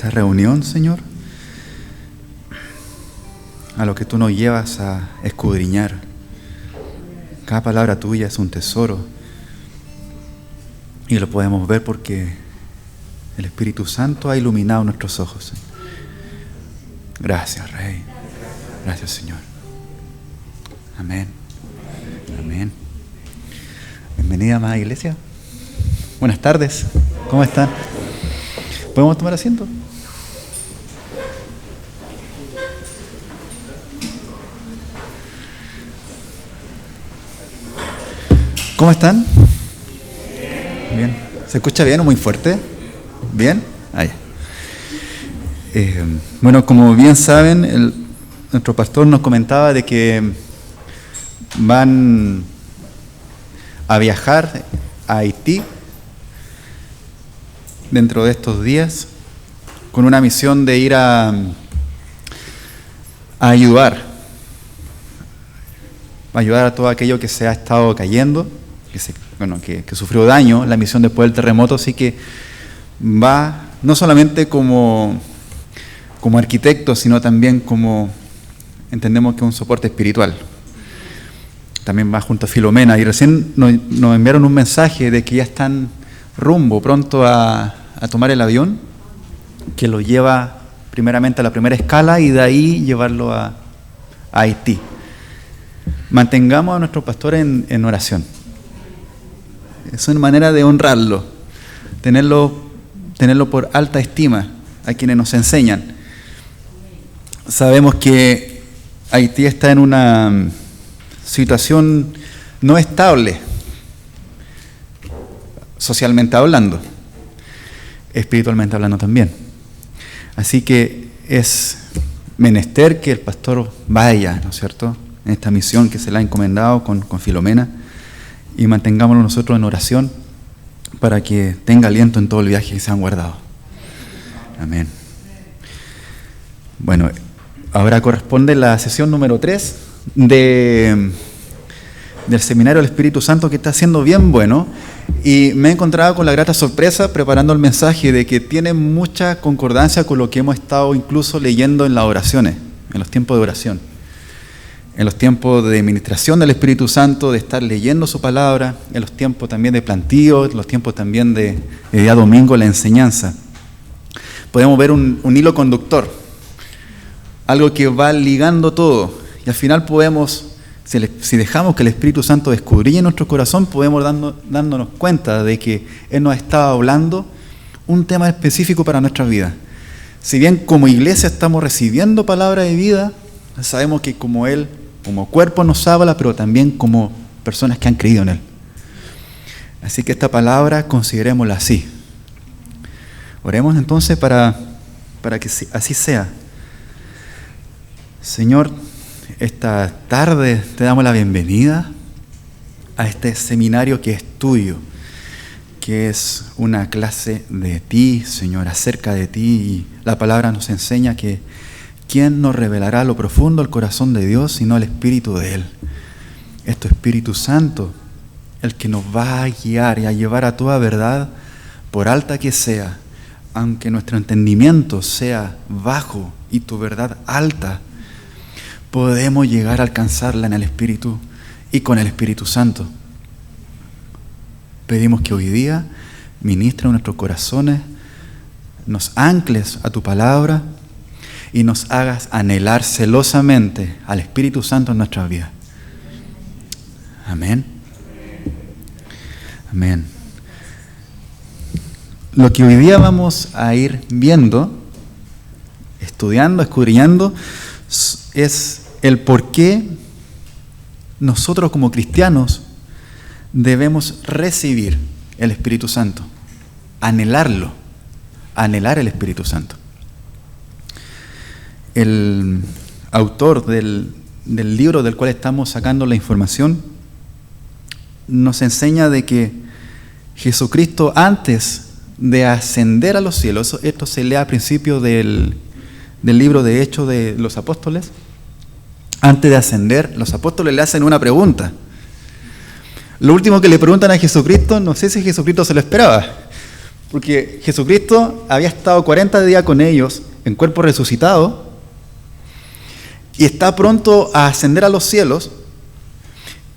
esta reunión, Señor, a lo que tú nos llevas a escudriñar. Cada palabra tuya es un tesoro y lo podemos ver porque el Espíritu Santo ha iluminado nuestros ojos. Gracias, Rey. Gracias, Señor. Amén. Amén. Bienvenida, amada iglesia. Buenas tardes. ¿Cómo están? ¿Podemos tomar asiento? ¿Cómo están? Bien. ¿Se escucha bien o muy fuerte? ¿Bien? Ahí. Bueno, como bien saben, nuestro pastor nos comentaba de que van a viajar a Haití dentro de estos días con una misión de ir a ayudar a todo aquello que se ha estado cayendo, que sufrió daño la misión después del terremoto. Así que va no solamente como arquitecto, sino también como, entendemos que es un soporte espiritual. También va junto a Filomena, y recién nos enviaron un mensaje de que ya están rumbo pronto a tomar el avión que lo lleva primeramente a la primera escala y de ahí llevarlo a Haití. Mantengamos a nuestro pastor en oración. Es una manera de honrarlo, tenerlo por alta estima a quienes nos enseñan. Sabemos que Haití está en una situación no estable, socialmente hablando, espiritualmente hablando también. Así que es menester que el pastor vaya, ¿no es cierto?, en esta misión que se le ha encomendado con Filomena, y mantengámoslo nosotros en oración para que tenga aliento en todo el viaje que se han guardado. Amén. Bueno, ahora corresponde la sesión número 3 del Seminario del Espíritu Santo, que está siendo bien bueno, y me he encontrado con la grata sorpresa preparando el mensaje de que tiene mucha concordancia con lo que hemos estado incluso leyendo en las oraciones, en los tiempos de oración, en los tiempos de ministración del Espíritu Santo, de estar leyendo su palabra, en los tiempos también de plantío, en los tiempos también de día domingo, la enseñanza. Podemos ver un hilo conductor, algo que va ligando todo, y al final podemos, si dejamos que el Espíritu Santo escudriñe nuestro corazón, podemos dándonos cuenta de que Él nos está hablando un tema específico para nuestra vida. Si bien como iglesia estamos recibiendo palabra de vida, sabemos que como Él, como cuerpo nos habla, pero también como personas que han creído en Él. Así que esta palabra considerémosla así. Oremos entonces para que así sea. Señor, esta tarde te damos la bienvenida a este seminario que es tuyo, que es una clase de ti, Señor, acerca de ti. Y la palabra nos enseña que ¿quién nos revelará lo profundo del corazón de Dios sino el Espíritu de Él? Es tu Espíritu Santo el que nos va a guiar y a llevar a toda verdad, por alta que sea, aunque nuestro entendimiento sea bajo y tu verdad alta, podemos llegar a alcanzarla en el Espíritu y con el Espíritu Santo. Pedimos que hoy día ministre en nuestros corazones, nos ancles a tu palabra y nos hagas anhelar celosamente al Espíritu Santo en nuestras vidas. Amén. Amén. Lo que hoy día vamos a ir viendo, estudiando, escudriñando, es el por qué nosotros como cristianos debemos recibir el Espíritu Santo, anhelarlo, anhelar el Espíritu Santo. El autor del libro del cual estamos sacando la información nos enseña de que Jesucristo, antes de ascender a los cielos, esto se lee al principio del libro de Hechos de los Apóstoles, antes de ascender, los apóstoles le hacen una pregunta. Lo último que le preguntan a Jesucristo, no sé si Jesucristo se lo esperaba, Porque Jesucristo había estado 40 días con ellos en cuerpo resucitado y está pronto a ascender a los cielos,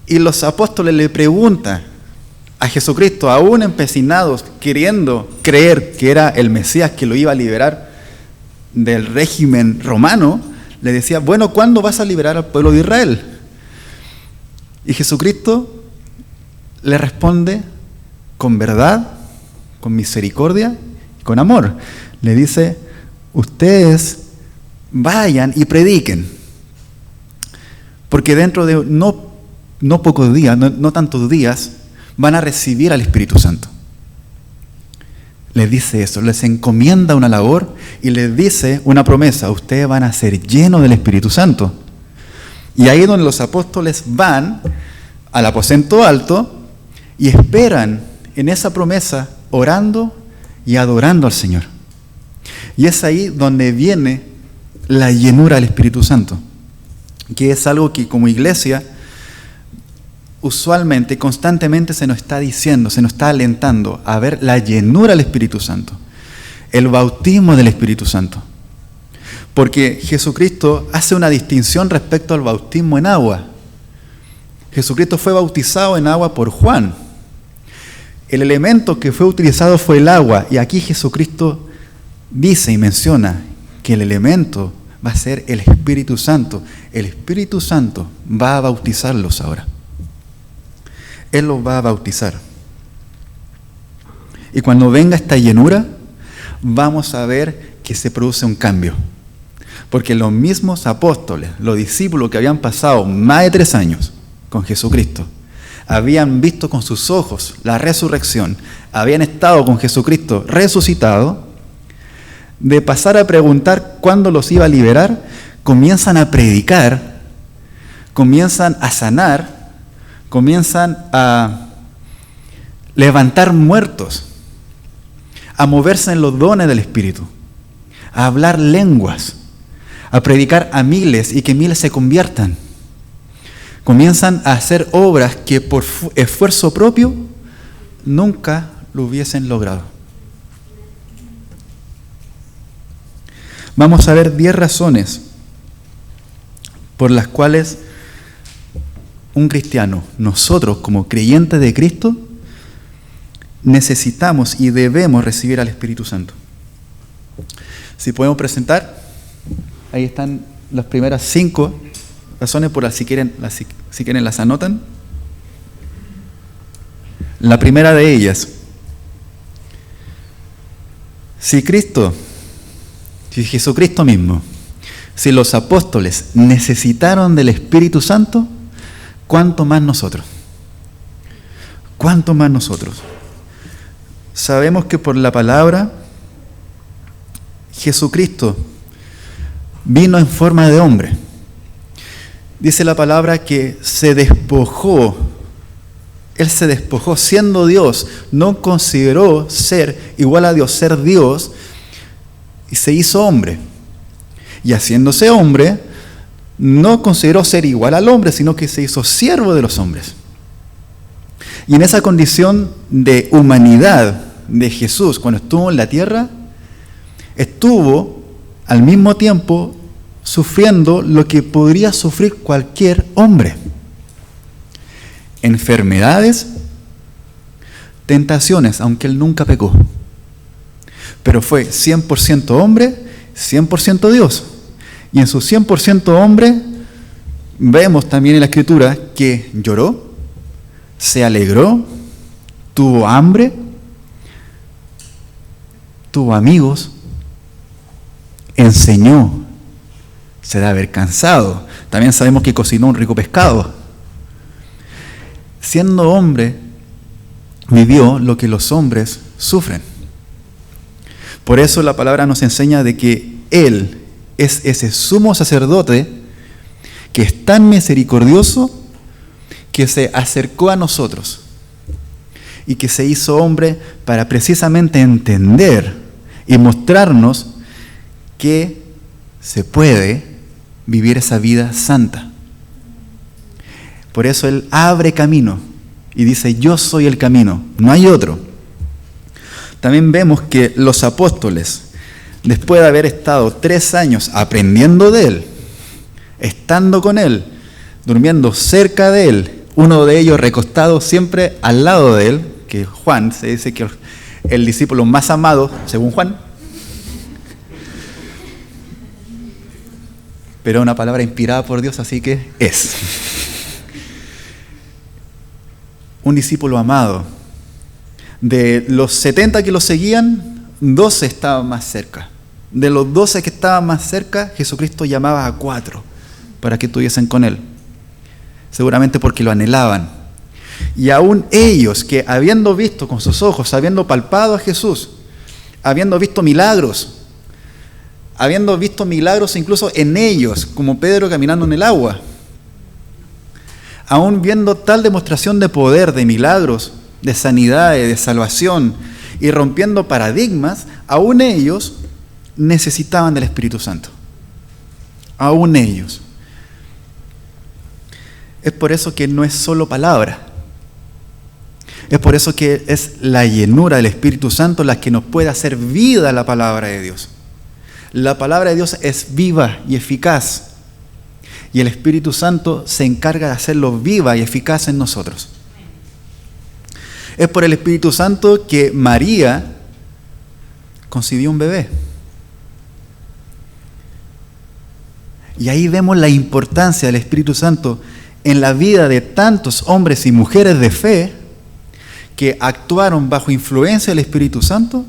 y los apóstoles le preguntan a Jesucristo, aún empecinados, queriendo creer que era el Mesías que lo iba a liberar del régimen romano, le decía, bueno, ¿cuándo vas a liberar al pueblo de Israel? Y Jesucristo le responde con verdad, con misericordia y con amor. Le dice, ustedes vayan y prediquen, porque dentro de no pocos días, no tantos días, van a recibir al Espíritu Santo. Les dice eso, les encomienda una labor y les dice una promesa, ustedes van a ser llenos del Espíritu Santo. Y ahí es donde los apóstoles van al aposento alto y esperan en esa promesa, orando y adorando al Señor. Y es ahí donde viene la llenura del Espíritu Santo, que es algo que como iglesia usualmente, constantemente se nos está diciendo, se nos está alentando a ver la llenura del Espíritu Santo, el bautismo del Espíritu Santo. Porque Jesucristo hace una distinción respecto al bautismo en agua. Jesucristo fue bautizado en agua por Juan. El elemento que fue utilizado fue el agua, y aquí Jesucristo dice y menciona que el elemento va a ser el Espíritu Santo. El Espíritu Santo va a bautizarlos ahora. Él los va a bautizar. Y cuando venga esta llenura, vamos a ver que se produce un cambio. Porque los mismos apóstoles, los discípulos que habían pasado más de 3 años con Jesucristo, habían visto con sus ojos la resurrección, habían estado con Jesucristo resucitado, de pasar a preguntar cuándo los iba a liberar, comienzan a predicar, comienzan a sanar, comienzan a levantar muertos, a moverse en los dones del Espíritu, a hablar lenguas, a predicar a miles y que miles se conviertan. Comienzan a hacer obras que por esfuerzo propio nunca lo hubiesen logrado. Vamos a ver 10 razones por las cuales un cristiano, nosotros como creyentes de Cristo, necesitamos y debemos recibir al Espíritu Santo. Si podemos presentar, ahí están las primeras 5 razones, por las si quieren las anotan. La primera de ellas, si Jesucristo mismo, si los apóstoles necesitaron del Espíritu Santo, ¿cuánto más nosotros? ¿Cuánto más nosotros? Sabemos que por la palabra Jesucristo vino en forma de hombre. Dice la palabra que se despojó. Él se despojó siendo Dios. No consideró ser igual a Dios, ser Dios, y se hizo hombre. Y haciéndose hombre, no consideró ser igual al hombre, sino que se hizo siervo de los hombres. Y en esa condición de humanidad de Jesús, cuando estuvo en la tierra, estuvo al mismo tiempo sufriendo lo que podría sufrir cualquier hombre: enfermedades, tentaciones, aunque él nunca pecó. Pero fue 100% hombre, 100% Dios. Y en su 100% hombre, vemos también en la Escritura que lloró, se alegró, tuvo hambre, tuvo amigos, enseñó, se debe haber cansado. También sabemos que cocinó un rico pescado. Siendo hombre, vivió lo que los hombres sufren. Por eso la palabra nos enseña de que Él es ese sumo sacerdote que es tan misericordioso que se acercó a nosotros y que se hizo hombre para precisamente entender y mostrarnos que se puede vivir esa vida santa. Por eso Él abre camino y dice: yo soy el camino, no hay otro. también vemos que los apóstoles, después de haber estado 3 años aprendiendo de Él, estando con Él, durmiendo cerca de Él, uno de ellos recostado siempre al lado de Él, que Juan, se dice que el discípulo más amado, según Juan, pero una palabra inspirada por Dios, así que es un discípulo amado. De los 70 que lo seguían, 12 estaban más cerca. De los 12 que estaban más cerca, Jesucristo llamaba a 4 para que estuviesen con Él. Seguramente porque lo anhelaban. Y aún ellos que habiendo visto con sus ojos, habiendo palpado a Jesús, habiendo visto milagros incluso en ellos, como Pedro caminando en el agua, aún viendo tal demostración de poder, de milagros, de sanidad, de salvación y rompiendo paradigmas, aún ellos necesitaban del Espíritu Santo. Aún ellos. Es por eso que no es solo palabra. Es por eso que es la llenura del Espíritu Santo la que nos puede hacer vida a la palabra de Dios. La palabra de Dios es viva y eficaz. Y el Espíritu Santo se encarga de hacerlo viva y eficaz en nosotros. Es por el Espíritu Santo que María concibió un bebé. Y ahí vemos la importancia del Espíritu Santo en la vida de tantos hombres y mujeres de fe que actuaron bajo influencia del Espíritu Santo.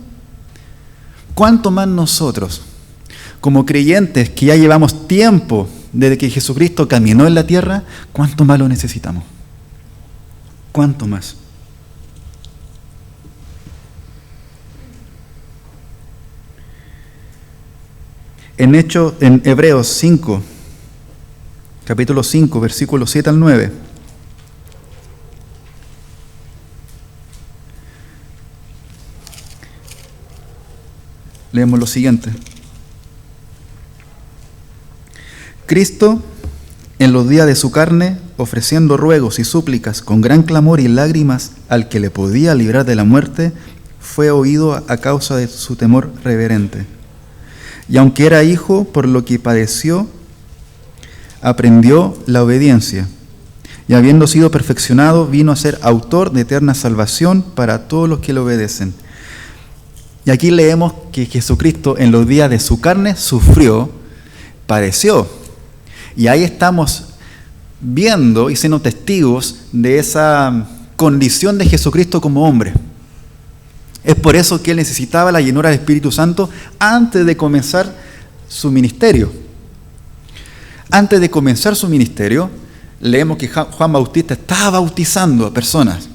¿Cuánto más nosotros, como creyentes que ya llevamos tiempo desde que Jesucristo caminó en la tierra, cuánto más lo necesitamos? ¿Cuánto más? En Hebreos 5, capítulo 5, versículos 7 al 9. Leemos lo siguiente. Cristo, en los días de su carne, ofreciendo ruegos y súplicas con gran clamor y lágrimas al que le podía librar de la muerte, fue oído a causa de su temor reverente. Y aunque era hijo, por lo que padeció, aprendió la obediencia. Y habiendo sido perfeccionado, vino a ser autor de eterna salvación para todos los que le obedecen. Y aquí leemos que Jesucristo en los días de su carne sufrió, padeció. Y ahí estamos viendo y siendo testigos de esa condición de Jesucristo como hombre. Es por eso que Él necesitaba la llenura del Espíritu Santo antes de comenzar su ministerio. Antes de comenzar su ministerio, leemos que Juan Bautista estaba bautizando a personas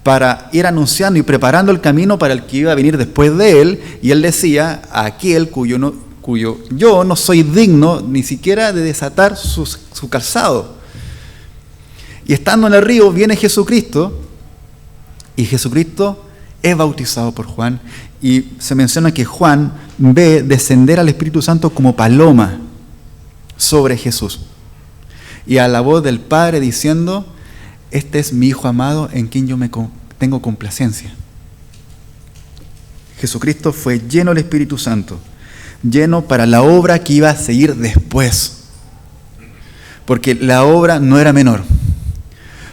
para ir anunciando y preparando el camino para el que iba a venir después de Él. Y Él decía, a aquel cuyo yo no soy digno ni siquiera de desatar su calzado. Y estando en el río viene Jesucristo, y Jesucristo es bautizado por Juan, y se menciona que Juan ve descender al Espíritu Santo como paloma sobre Jesús. Y a la voz del Padre diciendo, este es mi Hijo amado en quien yo tengo complacencia. Jesucristo fue lleno del Espíritu Santo, lleno para la obra que iba a seguir después. Porque la obra no era menor,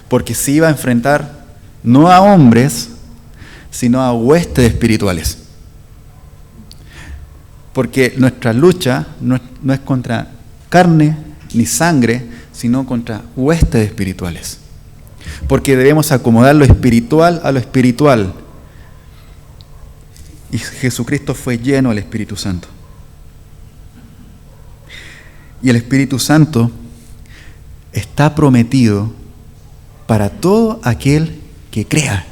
porque se iba a enfrentar no a hombres, sino a huestes espirituales. Porque nuestra lucha no es contra carne ni sangre, sino contra huestes espirituales. Porque debemos acomodar lo espiritual a lo espiritual. Y Jesucristo fue lleno del Espíritu Santo. Y el Espíritu Santo está prometido para todo aquel que crea.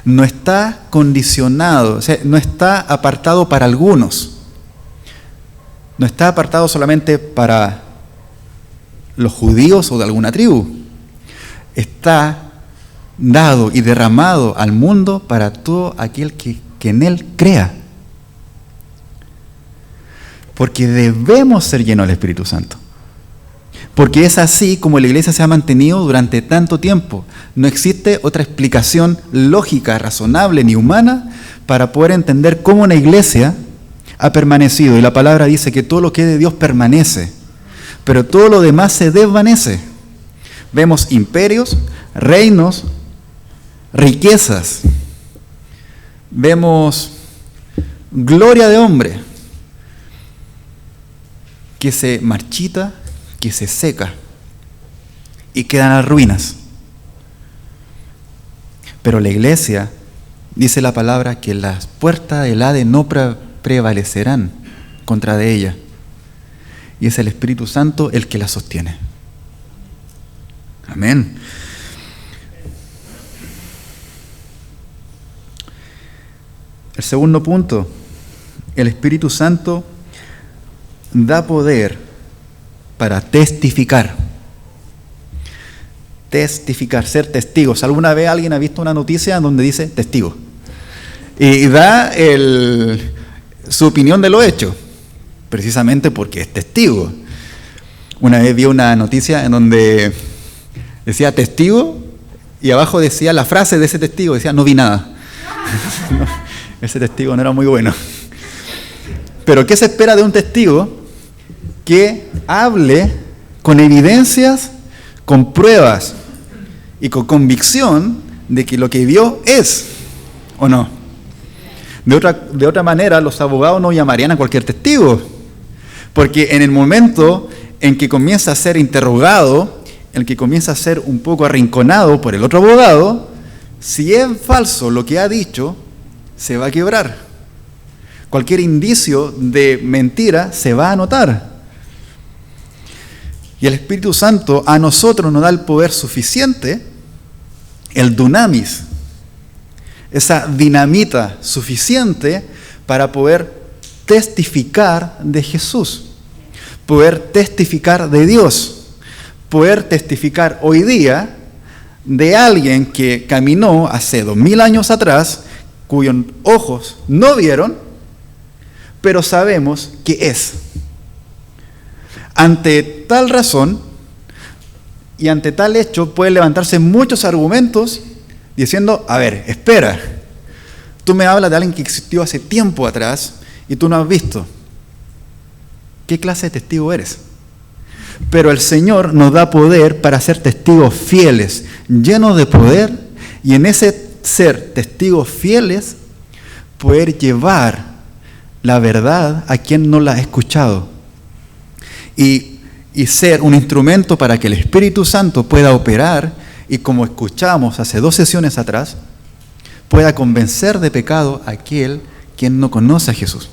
No está condicionado, o sea, no está apartado para algunos. No está apartado solamente para los judíos o de alguna tribu. Está dado y derramado al mundo para todo aquel que en Él crea. Porque debemos ser llenos del Espíritu Santo. porque es así como la iglesia se ha mantenido durante tanto tiempo. No existe otra explicación lógica, razonable ni humana para poder entender cómo una iglesia ha permanecido. Y la palabra dice que todo lo que es de Dios permanece, pero todo lo demás se desvanece. Vemos imperios, reinos, riquezas. Vemos gloria de hombre que se marchita, que se seca y quedan las ruinas. Pero la iglesia, dice la palabra, que las puertas del Hades no prevalecerán contra de ella. Y es el Espíritu Santo el que la sostiene. Amén. El segundo punto, el Espíritu Santo da poder para testificar. Testificar, ser testigos. ¿Alguna vez alguien ha visto una noticia donde dice testigo? Y da su opinión de lo hecho, precisamente porque es testigo. Una vez vi una noticia en donde decía testigo y abajo decía la frase de ese testigo, decía no vi nada. No, ese testigo no era muy bueno. Pero ¿qué se espera de un testigo? Que hable con evidencias, con pruebas y con convicción de que lo que vio es o no. De otra manera, los abogados no llamarían a cualquier testigo, porque en el momento en que comienza a ser interrogado, en el que comienza a ser un poco arrinconado por el otro abogado, si es falso lo que ha dicho, se va a quebrar. Cualquier indicio de mentira se va a notar. Y el Espíritu Santo a nosotros nos da el poder suficiente, el dunamis, esa dinamita suficiente para poder testificar de Jesús, poder testificar de Dios, poder testificar hoy día de alguien que caminó hace 2000 años atrás, cuyos ojos no vieron, pero sabemos que es. Ante tal razón y ante tal hecho pueden levantarse muchos argumentos diciendo, a ver, espera, tú me hablas de alguien que existió hace tiempo atrás y tú no has visto. ¿Qué clase de testigo eres? Pero el Señor nos da poder para ser testigos fieles, llenos de poder, y en ese ser testigos fieles poder llevar la verdad a quien no la ha escuchado. Y ser un instrumento para que el Espíritu Santo pueda operar y, como escuchamos hace 2 sesiones atrás, pueda convencer de pecado a aquel quien no conoce a Jesús,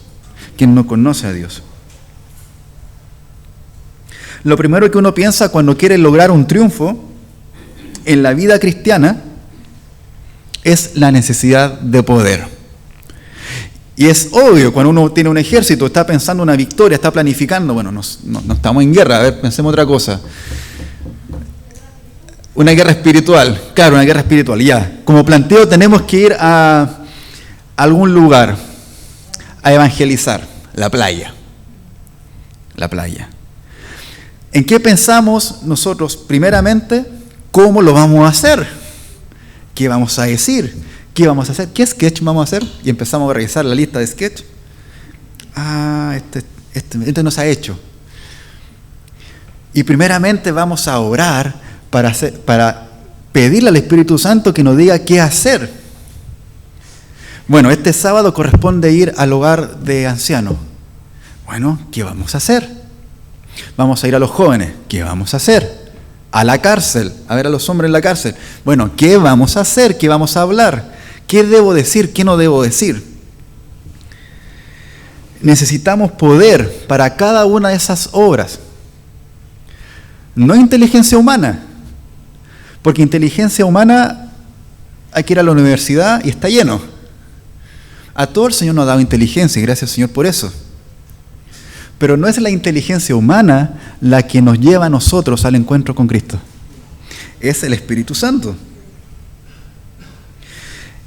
quien no conoce a Dios. Lo primero que uno piensa cuando quiere lograr un triunfo en la vida cristiana es la necesidad de poder. Y es obvio, cuando uno tiene un ejército, está pensando una victoria, está planificando, bueno, no estamos en guerra, a ver, pensemos otra cosa. Una guerra espiritual, claro, una guerra espiritual, ya. Como planteo, tenemos que ir a algún lugar a evangelizar, la playa. ¿En qué pensamos nosotros? Primeramente, ¿cómo lo vamos a hacer? ¿Qué vamos a decir? ¿Qué vamos a hacer? ¿Qué sketch vamos a hacer? Y empezamos a revisar la lista de sketch. Este no se ha hecho. Y primeramente vamos a orar para pedirle al Espíritu Santo que nos diga qué hacer. Bueno, este sábado corresponde ir al hogar de ancianos. Bueno, ¿qué vamos a hacer? Vamos a ir a los jóvenes. ¿Qué vamos a hacer? A la cárcel, a ver a los hombres en la cárcel. Bueno, ¿qué vamos a hacer? ¿Qué vamos a hablar? ¿Qué debo decir? ¿Qué no debo decir? Necesitamos poder para cada una de esas obras. No inteligencia humana, porque inteligencia humana hay que ir a la universidad y está lleno. A todo el Señor nos ha dado inteligencia y gracias, Señor, por eso. Pero no es la inteligencia humana la que nos lleva a nosotros al encuentro con Cristo. Es el Espíritu Santo.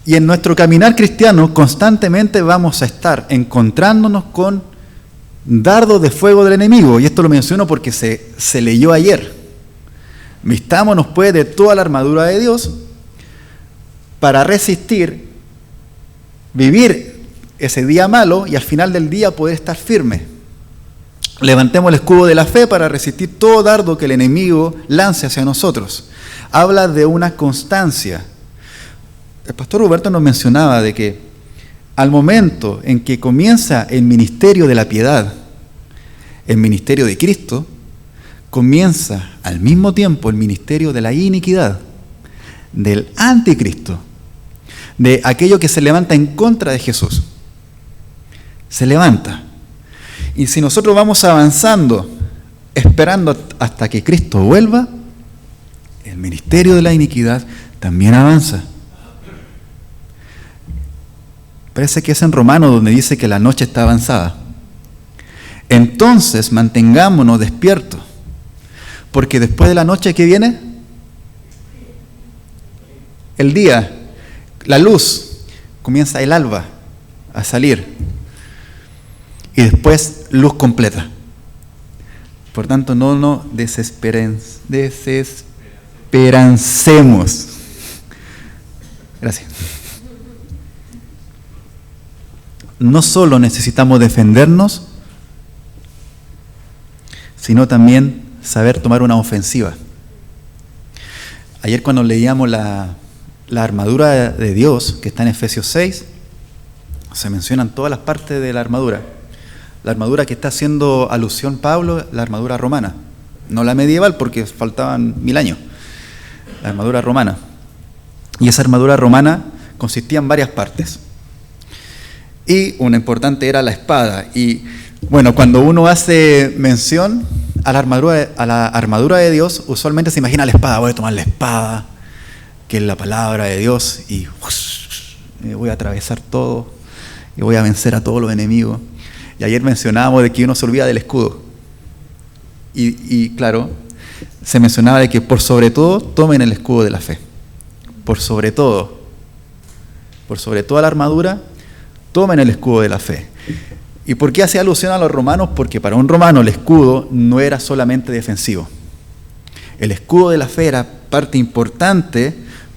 Y en nuestro caminar cristiano constantemente vamos a estar encontrándonos con dardo de fuego del enemigo. Y esto lo menciono porque se leyó ayer. Vistámonos pues de toda la armadura de Dios para resistir, vivir ese día malo y al final del día poder estar firme. Levantemos el escudo de la fe para resistir todo dardo que el enemigo lance hacia nosotros. Habla de una constancia. El pastor Roberto nos mencionaba de que al momento en que comienza el ministerio de la piedad, el ministerio de Cristo, comienza al mismo tiempo el ministerio de la iniquidad, del anticristo, de aquello que se levanta en contra de Jesús. Se levanta. Y si nosotros vamos avanzando, esperando hasta que Cristo vuelva, el ministerio de la iniquidad también avanza. Parece que es en Romanos donde dice que la noche está avanzada. Entonces mantengámonos despiertos, porque después de la noche, ¿qué viene? El día, la luz, comienza el alba a salir. Y después luz completa. Por tanto, no nos desesperancemos. Gracias. No solo necesitamos defendernos, sino también saber tomar una ofensiva. Ayer cuando leíamos la armadura de Dios, que está en Efesios 6, se mencionan todas las partes de la armadura. La armadura que está haciendo alusión Pablo, la armadura romana. No la medieval porque faltaban 1000 años. La armadura romana. Y esa armadura romana consistía en varias partes. Y una importante era la espada. Y bueno, cuando uno hace mención a la armadura de Dios, usualmente se imagina la espada. Voy a tomar la espada, que es la palabra de Dios, y voy a atravesar todo, y voy a vencer a todos los enemigos. Y ayer mencionábamos de que uno se olvida del escudo. Y claro, se mencionaba de que por sobre todo tomen el escudo de la fe. Por sobre toda la armadura, tomen el escudo de la fe. ¿Y por qué hace alusión a los romanos? Porque para un romano el escudo no era solamente defensivo. El escudo de la fe era parte importante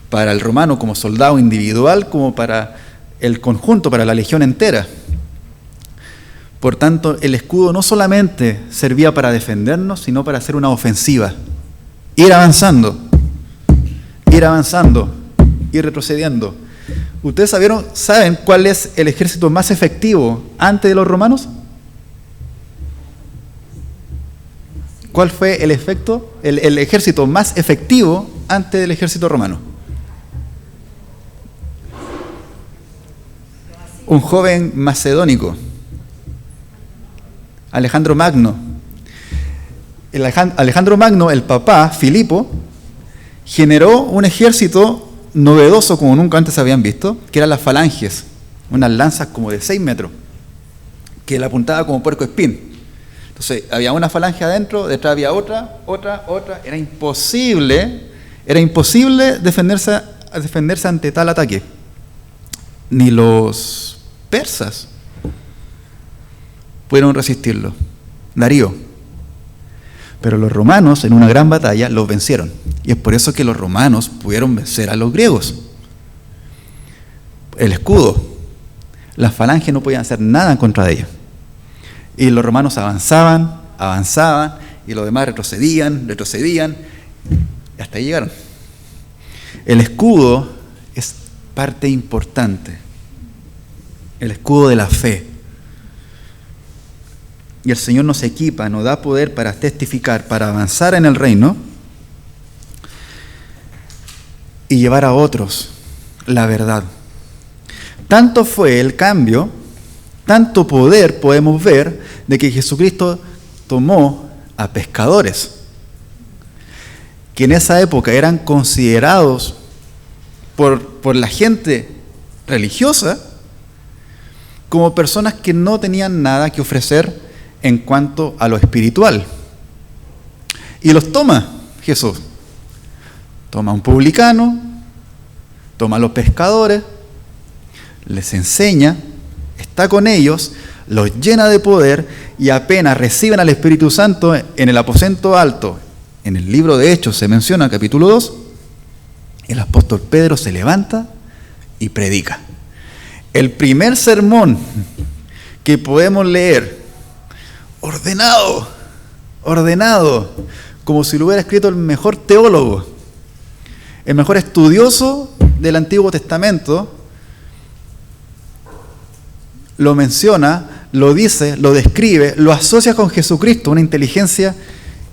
para el romano como soldado individual, como para el conjunto, para la legión entera. Por tanto, el escudo no solamente servía para defendernos, sino para hacer una ofensiva. Ir avanzando, ir retrocediendo. ¿Ustedes saben cuál es el ejército más efectivo antes de los romanos? ¿Cuál fue el ejército más efectivo antes del ejército romano? Un joven macedónico, Alejandro Magno. Alejandro Magno, el papá, Filipo, generó un ejército novedoso como nunca antes habían visto, que eran las falanges, unas lanzas como de 6 metros, que la apuntaba como puerco espín. Entonces, había una falange adentro, detrás había otra. Era imposible defenderse ante tal ataque. Ni los persas pudieron resistirlo. Darío. Pero los romanos, en una gran batalla, los vencieron. Y es por eso que los romanos pudieron vencer a los griegos. El escudo, las falanges no podían hacer nada en contra de ellos. Y los romanos avanzaban, y los demás retrocedían, y hasta ahí llegaron. El escudo es parte importante. El escudo de la fe. Y el Señor nos equipa, nos da poder para testificar, para avanzar en el reino y llevar a otros la verdad. Tanto fue el cambio, tanto poder podemos ver de que Jesucristo tomó a pescadores, que en esa época eran considerados por la gente religiosa como personas que no tenían nada que ofrecer en cuanto a lo espiritual. Y los toma Jesús. Toma a un publicano, toma a los pescadores, les enseña, está con ellos, los llena de poder y apenas reciben al Espíritu Santo en el aposento alto. En el libro de Hechos se menciona, capítulo 2, el apóstol Pedro se levanta y predica. El primer sermón que podemos leer, ordenado, como si lo hubiera escrito el mejor teólogo, el mejor estudioso del Antiguo Testamento, lo menciona, lo dice, lo describe, lo asocia con Jesucristo, una inteligencia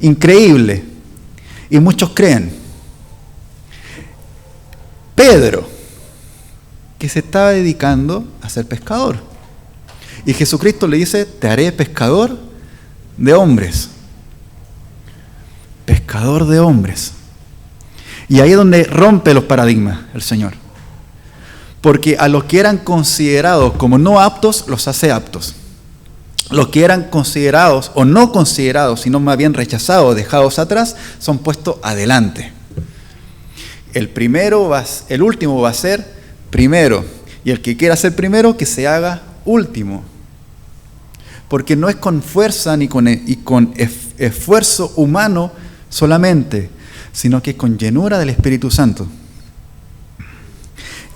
increíble. Y muchos creen. Pedro, que se estaba dedicando a ser pescador. Y Jesucristo le dice, te haré pescador de hombres. Pescador de hombres. Y ahí es donde rompe los paradigmas el Señor. Porque a los que eran considerados como no aptos, los hace aptos. Los que eran considerados o no considerados, sino más bien rechazados, dejados atrás, son puestos adelante. El último va a ser primero. Y el que quiera ser primero, que se haga último. Porque no es con fuerza ni con esfuerzo humano solamente, sino que es con llenura del Espíritu Santo.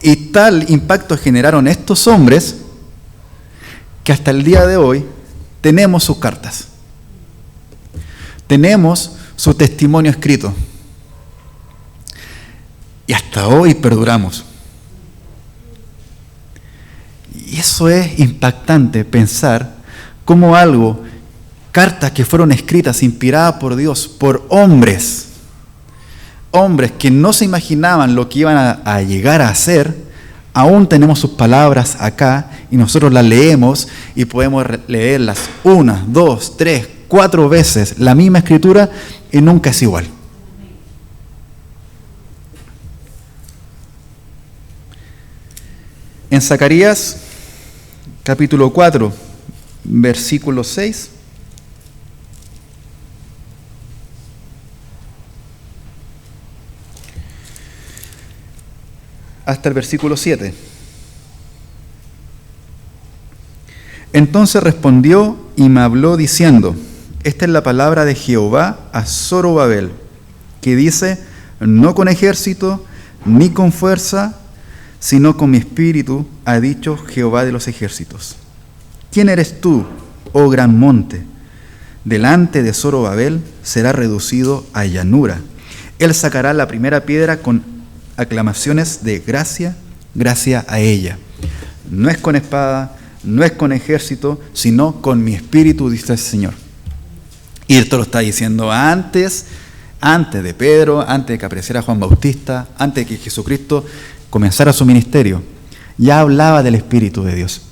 Y tal impacto generaron estos hombres que hasta el día de hoy tenemos sus cartas. Tenemos su testimonio escrito. Y hasta hoy perduramos. Y eso es impactante, pensar cómo cartas que fueron escritas, inspiradas por Dios, por hombres que no se imaginaban lo que iban a llegar a hacer, aún tenemos sus palabras acá y nosotros las leemos y podemos leerlas 1, 2, 3, 4 veces, la misma escritura, y nunca es igual. En Zacarías, capítulo 4, versículo 6, hasta el versículo 7. Entonces respondió y me habló diciendo, esta es la palabra de Jehová a Zorobabel, que dice, no con ejército, ni con fuerza, sino con mi espíritu, ha dicho Jehová de los ejércitos. ¿Quién eres tú, oh gran monte? Delante de Zorobabel será reducido a llanura. Él sacará la primera piedra con aclamaciones de gracia, gracia a ella. No es con espada, no es con ejército, sino con mi espíritu, dice el Señor. Y esto lo está diciendo antes de Pedro, antes de que apareciera Juan Bautista, antes de que Jesucristo comenzara su ministerio. Ya hablaba del Espíritu de Dios.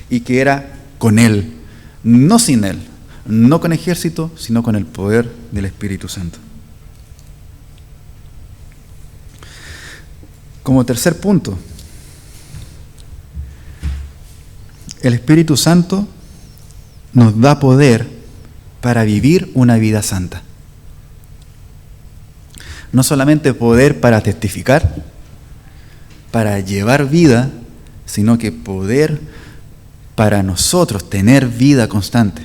Y que era con Él, no sin Él, no con ejército, sino con el poder del Espíritu Santo. Como tercer punto, el Espíritu Santo nos da poder para vivir una vida santa. No solamente poder para testificar, para llevar vida, sino que poder para nosotros tener vida constante,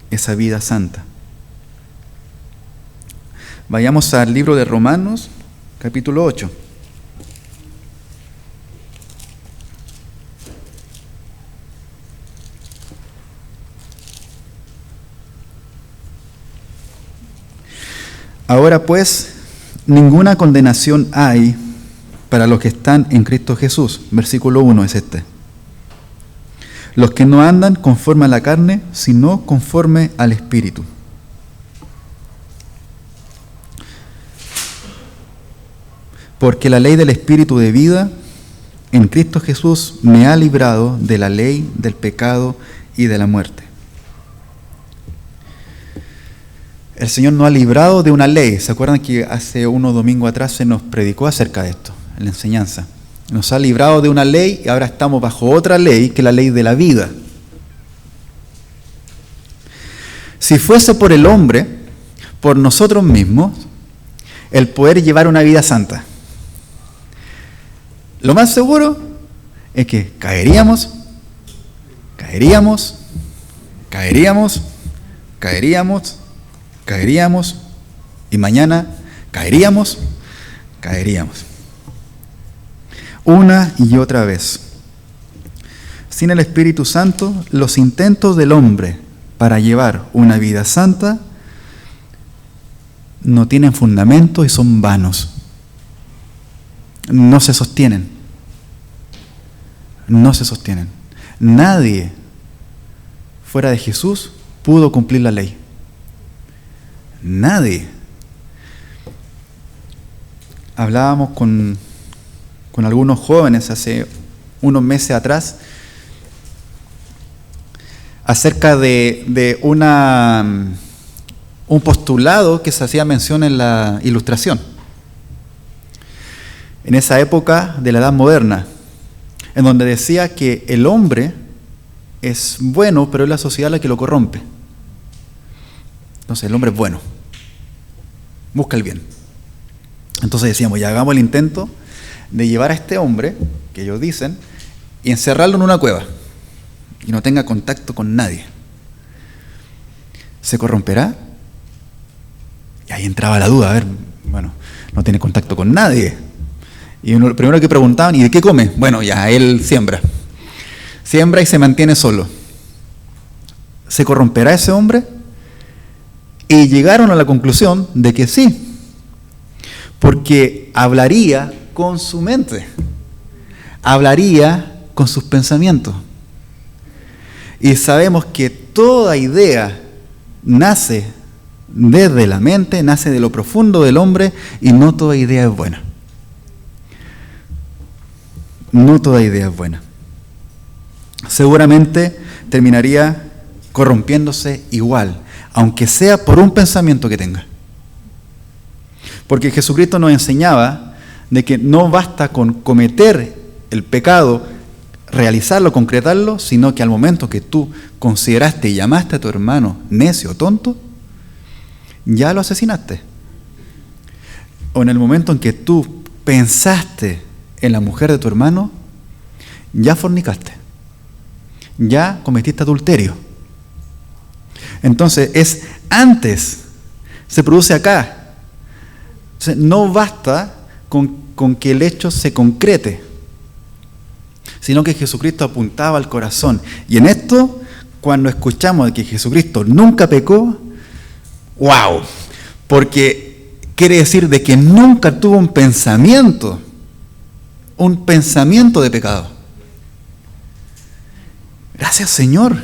esa vida santa. Vayamos al libro de Romanos, capítulo 8. Ahora pues, ninguna condenación hay para los que están en Cristo Jesús. Versículo 1 es este. Los que no andan conforme a la carne, sino conforme al Espíritu. Porque la ley del Espíritu de vida en Cristo Jesús me ha librado de la ley, del pecado y de la muerte. El Señor nos ha librado de una ley. ¿Se acuerdan que hace unos domingos atrás se nos predicó acerca de esto, en la enseñanza? Nos ha librado de una ley y ahora estamos bajo otra ley, que es la ley de la vida. Si fuese por el hombre, por nosotros mismos, el poder llevar una vida santa, lo más seguro es que caeríamos, caeríamos, caeríamos, caeríamos, caeríamos, y mañana caeríamos, caeríamos. Una y otra vez. Sin el Espíritu Santo, los intentos del hombre para llevar una vida santa no tienen fundamento y son vanos. No se sostienen. No se sostienen. Nadie fuera de Jesús pudo cumplir la ley. Nadie. Hablábamos con algunos jóvenes hace unos meses atrás acerca de un postulado que se hacía mención en la Ilustración, en esa época de la Edad Moderna, en donde decía que el hombre es bueno, pero es la sociedad la que lo corrompe. Entonces el hombre es bueno, busca el bien. Entonces decíamos, ya hagamos el intento de llevar a este hombre, que ellos dicen, y encerrarlo en una cueva, y no tenga contacto con nadie. ¿Se corromperá? Y ahí entraba la duda, a ver, bueno, no tiene contacto con nadie. Y lo primero que preguntaban, ¿y de qué come? Bueno, ya, él siembra. Siembra y se mantiene solo. ¿Se corromperá ese hombre? Y llegaron a la conclusión de que sí, porque hablaría con su mente, hablaría con sus pensamientos. Y sabemos que toda idea nace desde la mente, nace de lo profundo del hombre, y no toda idea es buena. No toda idea es buena. Seguramente terminaría corrompiéndose igual, aunque sea por un pensamiento que tenga. Porque Jesucristo nos enseñaba de que no basta con cometer el pecado, realizarlo, concretarlo, sino que al momento que tú consideraste y llamaste a tu hermano necio o tonto, ya lo asesinaste. O en el momento en que tú pensaste en la mujer de tu hermano, ya fornicaste, ya cometiste adulterio. Entonces es antes, se produce acá. Entonces, no basta con que el hecho se concrete, sino que Jesucristo apuntaba al corazón. Y en esto, cuando escuchamos de que Jesucristo nunca pecó, ¡wow! Porque quiere decir de que nunca tuvo un pensamiento de pecado. Gracias, Señor.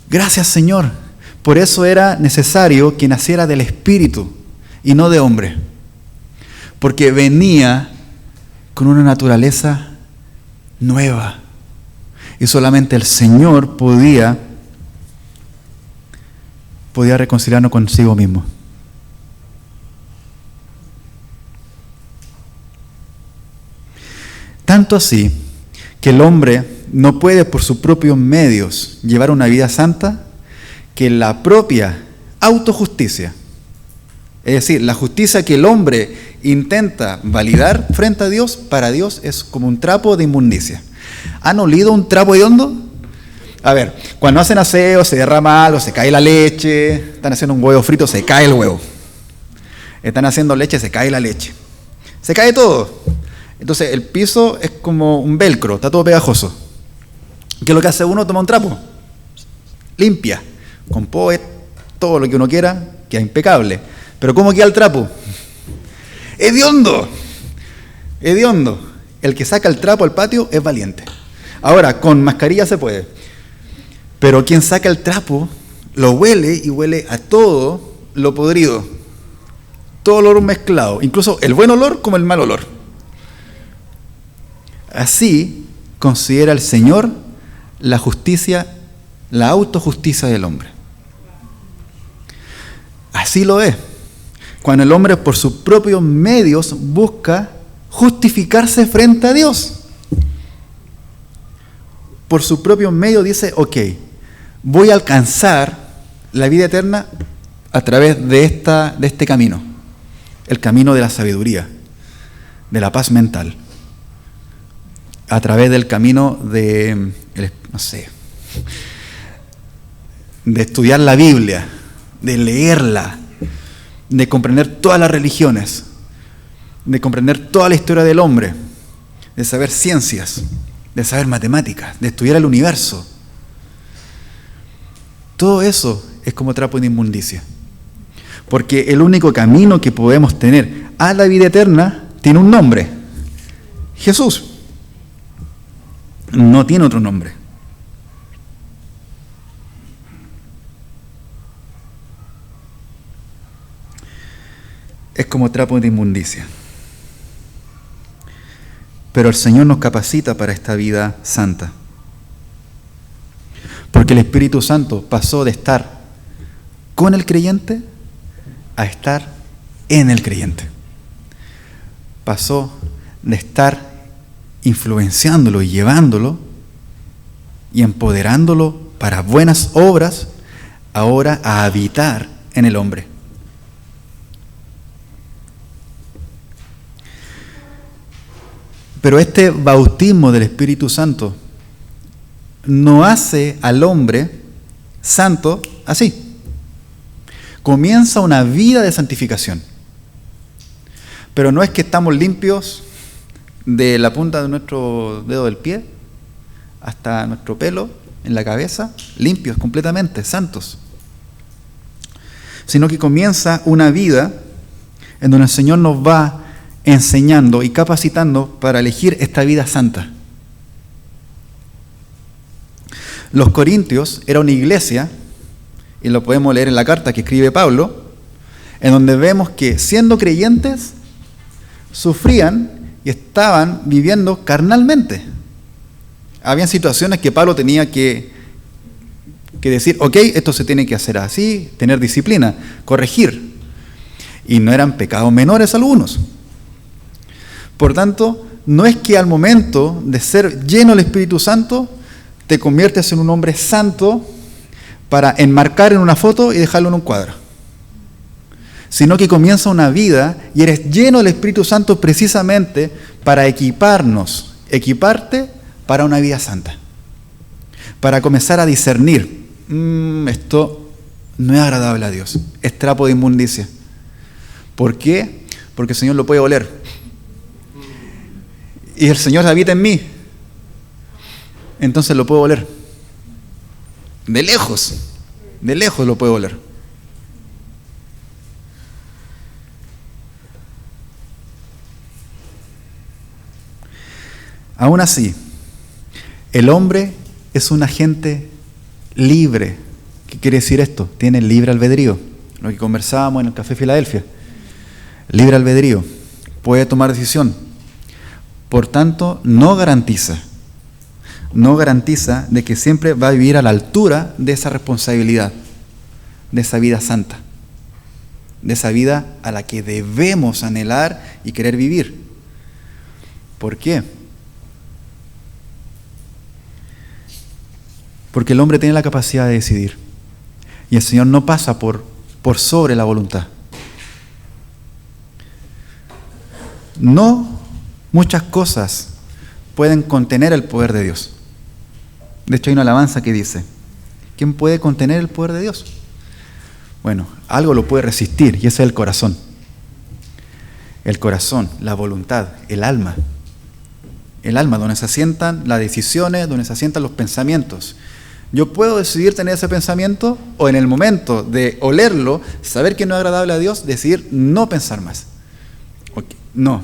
Gracias, Señor. Por eso era necesario que naciera del Espíritu y no de hombre. Porque venía con una naturaleza nueva. Y solamente el Señor podía reconciliarnos consigo mismo. Tanto así que el hombre no puede por sus propios medios llevar una vida santa, que la propia autojusticia, es decir, la justicia que el hombre intenta validar frente a Dios, para Dios es como un trapo de inmundicia. ¿Han olido un trapo hediondo? A ver, cuando hacen aseo, se derrama algo, se cae la leche, están haciendo un huevo frito, se cae el huevo. Están haciendo leche, se cae la leche. Se cae todo. Entonces el piso es como un velcro, está todo pegajoso. ¿Qué es lo que hace uno? Toma un trapo, limpia, con poet, todo lo que uno quiera, queda impecable. Pero ¿cómo queda el trapo? ¡Hediondo! ¡Hediondo! El que saca el trapo al patio es valiente. Ahora, con mascarilla se puede. Pero quien saca el trapo, lo huele y huele a todo lo podrido. Todo olor mezclado, incluso el buen olor como el mal olor. Así considera el Señor la justicia, la autojusticia del hombre. Así lo es. Cuando el hombre por sus propios medios busca justificarse frente a Dios. Por sus propios medios dice, ok, voy a alcanzar la vida eterna a través de este camino. El camino de la sabiduría, de la paz mental. A través del camino no sé, de estudiar la Biblia, de leerla, de comprender todas las religiones, de comprender toda la historia del hombre, de saber ciencias, de saber matemáticas, de estudiar el universo. Todo eso es como trapo de inmundicia. Porque el único camino que podemos tener a la vida eterna tiene un nombre: Jesús. No tiene otro nombre. Es como trapo de inmundicia. Pero el Señor nos capacita para esta vida santa. Porque el Espíritu Santo pasó de estar con el creyente a estar en el creyente. Pasó de estar influenciándolo y llevándolo y empoderándolo para buenas obras, ahora a habitar en el hombre. Pero este bautismo del Espíritu Santo no hace al hombre santo así. Comienza una vida de santificación. Pero no es que estamos limpios de la punta de nuestro dedo del pie hasta nuestro pelo en la cabeza, limpios completamente, santos. Sino que comienza una vida en donde el Señor nos va enseñando y capacitando para elegir esta vida santa. Los Corintios era una iglesia, y lo podemos leer en la carta que escribe Pablo, en donde vemos que siendo creyentes sufrían y estaban viviendo carnalmente. Habían situaciones que Pablo tenía que decir, ok, esto se tiene que hacer así, tener disciplina, corregir. Y no eran pecados menores algunos. Por tanto, no es que al momento de ser lleno del Espíritu Santo te conviertes en un hombre santo para enmarcar en una foto y dejarlo en un cuadro, sino que comienza una vida y eres lleno del Espíritu Santo precisamente para equiparte para una vida santa, para comenzar a discernir, esto no es agradable a Dios, es trapo de inmundicia. ¿Por qué? Porque el Señor lo puede oler. Y el Señor habita en mí. Entonces lo puedo oler. De lejos lo puedo oler. Aún así, el hombre es un agente libre. ¿Qué quiere decir esto? Tiene libre albedrío. Lo que conversábamos en el Café Filadelfia. Libre albedrío. Puede tomar decisión. Por tanto, no garantiza de que siempre va a vivir a la altura de esa responsabilidad, de esa vida santa, de esa vida a la que debemos anhelar y querer vivir. ¿Por qué? Porque el hombre tiene la capacidad de decidir y el Señor no pasa por sobre la voluntad. No muchas cosas pueden contener el poder de Dios. De hecho, hay una alabanza que dice, ¿quién puede contener el poder de Dios? Bueno, algo lo puede resistir y ese es el corazón. El corazón, la voluntad, el alma. El alma, donde se asientan las decisiones, donde se asientan los pensamientos. Yo puedo decidir tener ese pensamiento o en el momento de olerlo, saber que no es agradable a Dios, decidir no pensar más. Okay, no.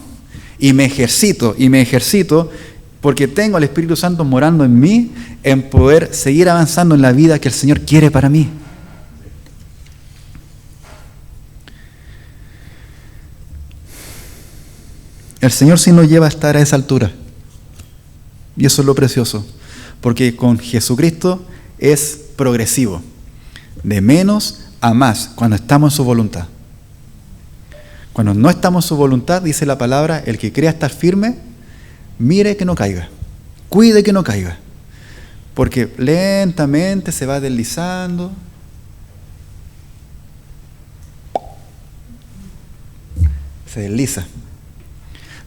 Y me ejercito porque tengo al Espíritu Santo morando en mí en poder seguir avanzando en la vida que el Señor quiere para mí. El Señor sí nos lleva a estar a esa altura. Y eso es lo precioso. Porque con Jesucristo es progresivo. De menos a más cuando estamos en su voluntad. Cuando no estamos en su voluntad, dice la palabra, el que crea estar firme, mire que no caiga, cuide que no caiga, porque lentamente se va deslizando, se desliza,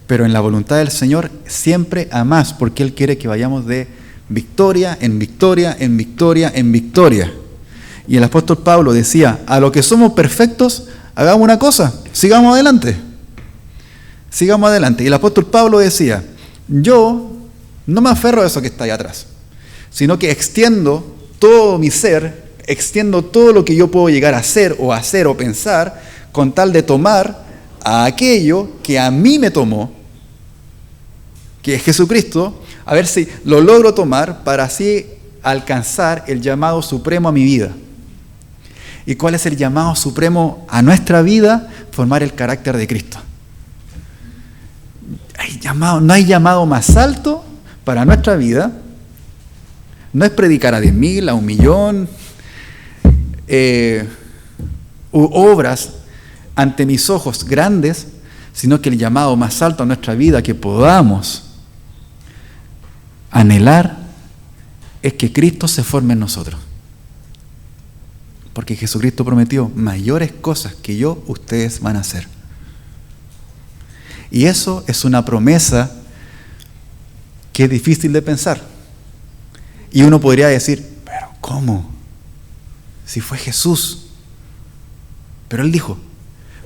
pero en la voluntad del Señor siempre a más, porque Él quiere que vayamos de victoria, en victoria, en victoria, en victoria. Y el apóstol Pablo decía, a los que somos perfectos, hagamos una cosa, sigamos adelante. Sigamos adelante. Y el apóstol Pablo decía, yo no me aferro a eso que está ahí atrás, sino que extiendo todo mi ser, extiendo todo lo que yo puedo llegar a hacer o pensar, con tal de tomar a aquello que a mí me tomó, que es Jesucristo, a ver si lo logro tomar para así alcanzar el llamado supremo a mi vida. ¿Y cuál es el llamado supremo a nuestra vida? Formar el carácter de Cristo. No hay llamado más alto para nuestra vida. No es predicar a 10.000, a 1.000.000, obras ante mis ojos grandes, sino que el llamado más alto a nuestra vida que podamos anhelar es que Cristo se forme en nosotros. Porque Jesucristo prometió mayores cosas que yo, ustedes van a hacer. Y eso es una promesa que es difícil de pensar. Y uno podría decir, pero ¿cómo? Si fue Jesús. Pero Él dijo,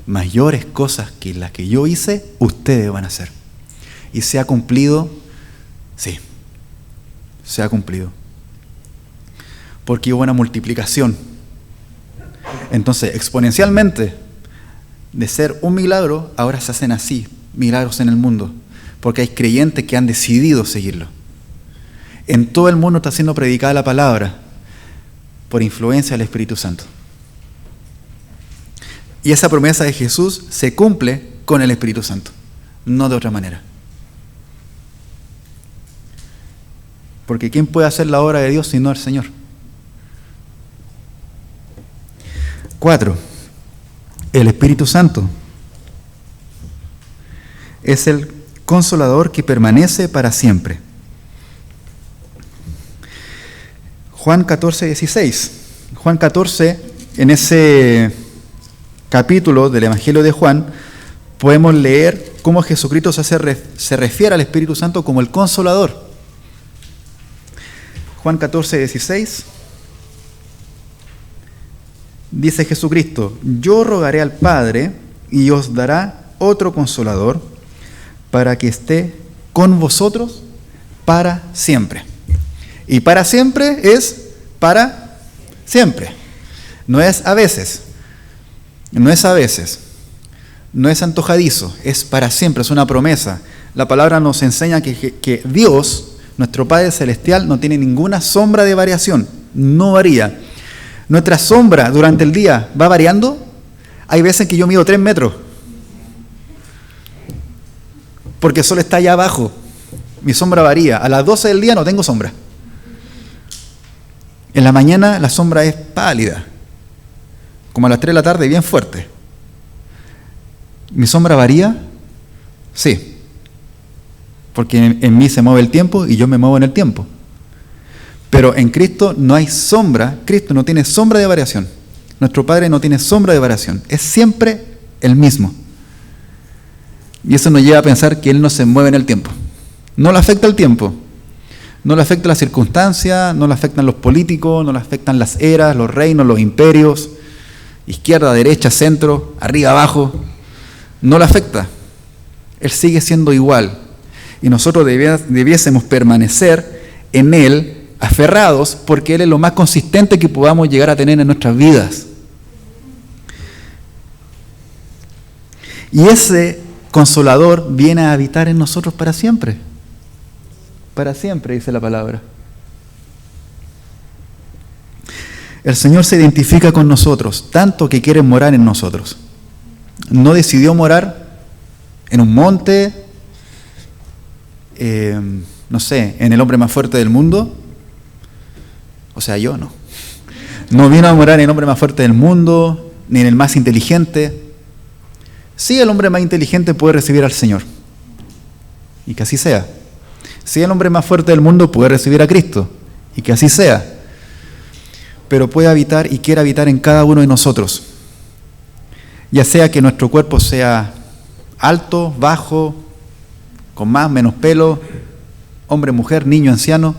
mayores cosas que las que yo hice, ustedes van a hacer. Y se ha cumplido, sí, se ha cumplido. Porque hubo una multiplicación. Entonces, exponencialmente, de ser un milagro, ahora se hacen así, milagros en el mundo. Porque hay creyentes que han decidido seguirlo. En todo el mundo está siendo predicada la palabra por influencia del Espíritu Santo. Y esa promesa de Jesús se cumple con el Espíritu Santo, no de otra manera. Porque ¿quién puede hacer la obra de Dios sino el Señor? 4. El Espíritu Santo es el Consolador que permanece para siempre. Juan 14:16. Juan 14, en ese capítulo del Evangelio de Juan, podemos leer cómo Jesucristo se refiere al Espíritu Santo como el Consolador. Juan 14:16. Dice Jesucristo, yo rogaré al Padre y os dará otro Consolador para que esté con vosotros para siempre. Y para siempre es para siempre. No es a veces. No es a veces. No es antojadizo. Es para siempre. Es una promesa. La palabra nos enseña que Dios, nuestro Padre Celestial, no tiene ninguna sombra de variación. No varía. Nuestra sombra durante el día va variando. Hay veces que yo mido 3 metros. Porque el sol está allá abajo. Mi sombra varía. A las 12 del día no tengo sombra. En la mañana la sombra es pálida. Como a las 3 de la tarde, bien fuerte. ¿Mi sombra varía? Sí. Porque en mí se mueve el tiempo y yo me muevo en el tiempo. Pero en Cristo no hay sombra. Cristo no tiene sombra de variación. Nuestro Padre no tiene sombra de variación. Es siempre el mismo. Y eso nos lleva a pensar que Él no se mueve en el tiempo. No le afecta el tiempo. No le afecta las circunstancias, no le afectan los políticos, no le afectan las eras, los reinos, los imperios, izquierda, derecha, centro, arriba, abajo. No le afecta. Él sigue siendo igual. Y nosotros debiésemos permanecer en Él, aferrados, porque Él es lo más consistente que podamos llegar a tener en nuestras vidas. Y ese Consolador viene a habitar en nosotros para siempre. Para siempre, dice la palabra. El Señor se identifica con nosotros, tanto que quiere morar en nosotros. No decidió morar en un monte, no sé, en el hombre más fuerte del mundo. O sea, yo no. No vino a morar en el hombre más fuerte del mundo, ni en el más inteligente. Sí, el hombre más inteligente puede recibir al Señor. Y que así sea. Sí, el hombre más fuerte del mundo puede recibir a Cristo. Y que así sea. Pero puede habitar y quiere habitar en cada uno de nosotros. Ya sea que nuestro cuerpo sea alto, bajo, con más, menos pelo, hombre, mujer, niño, anciano.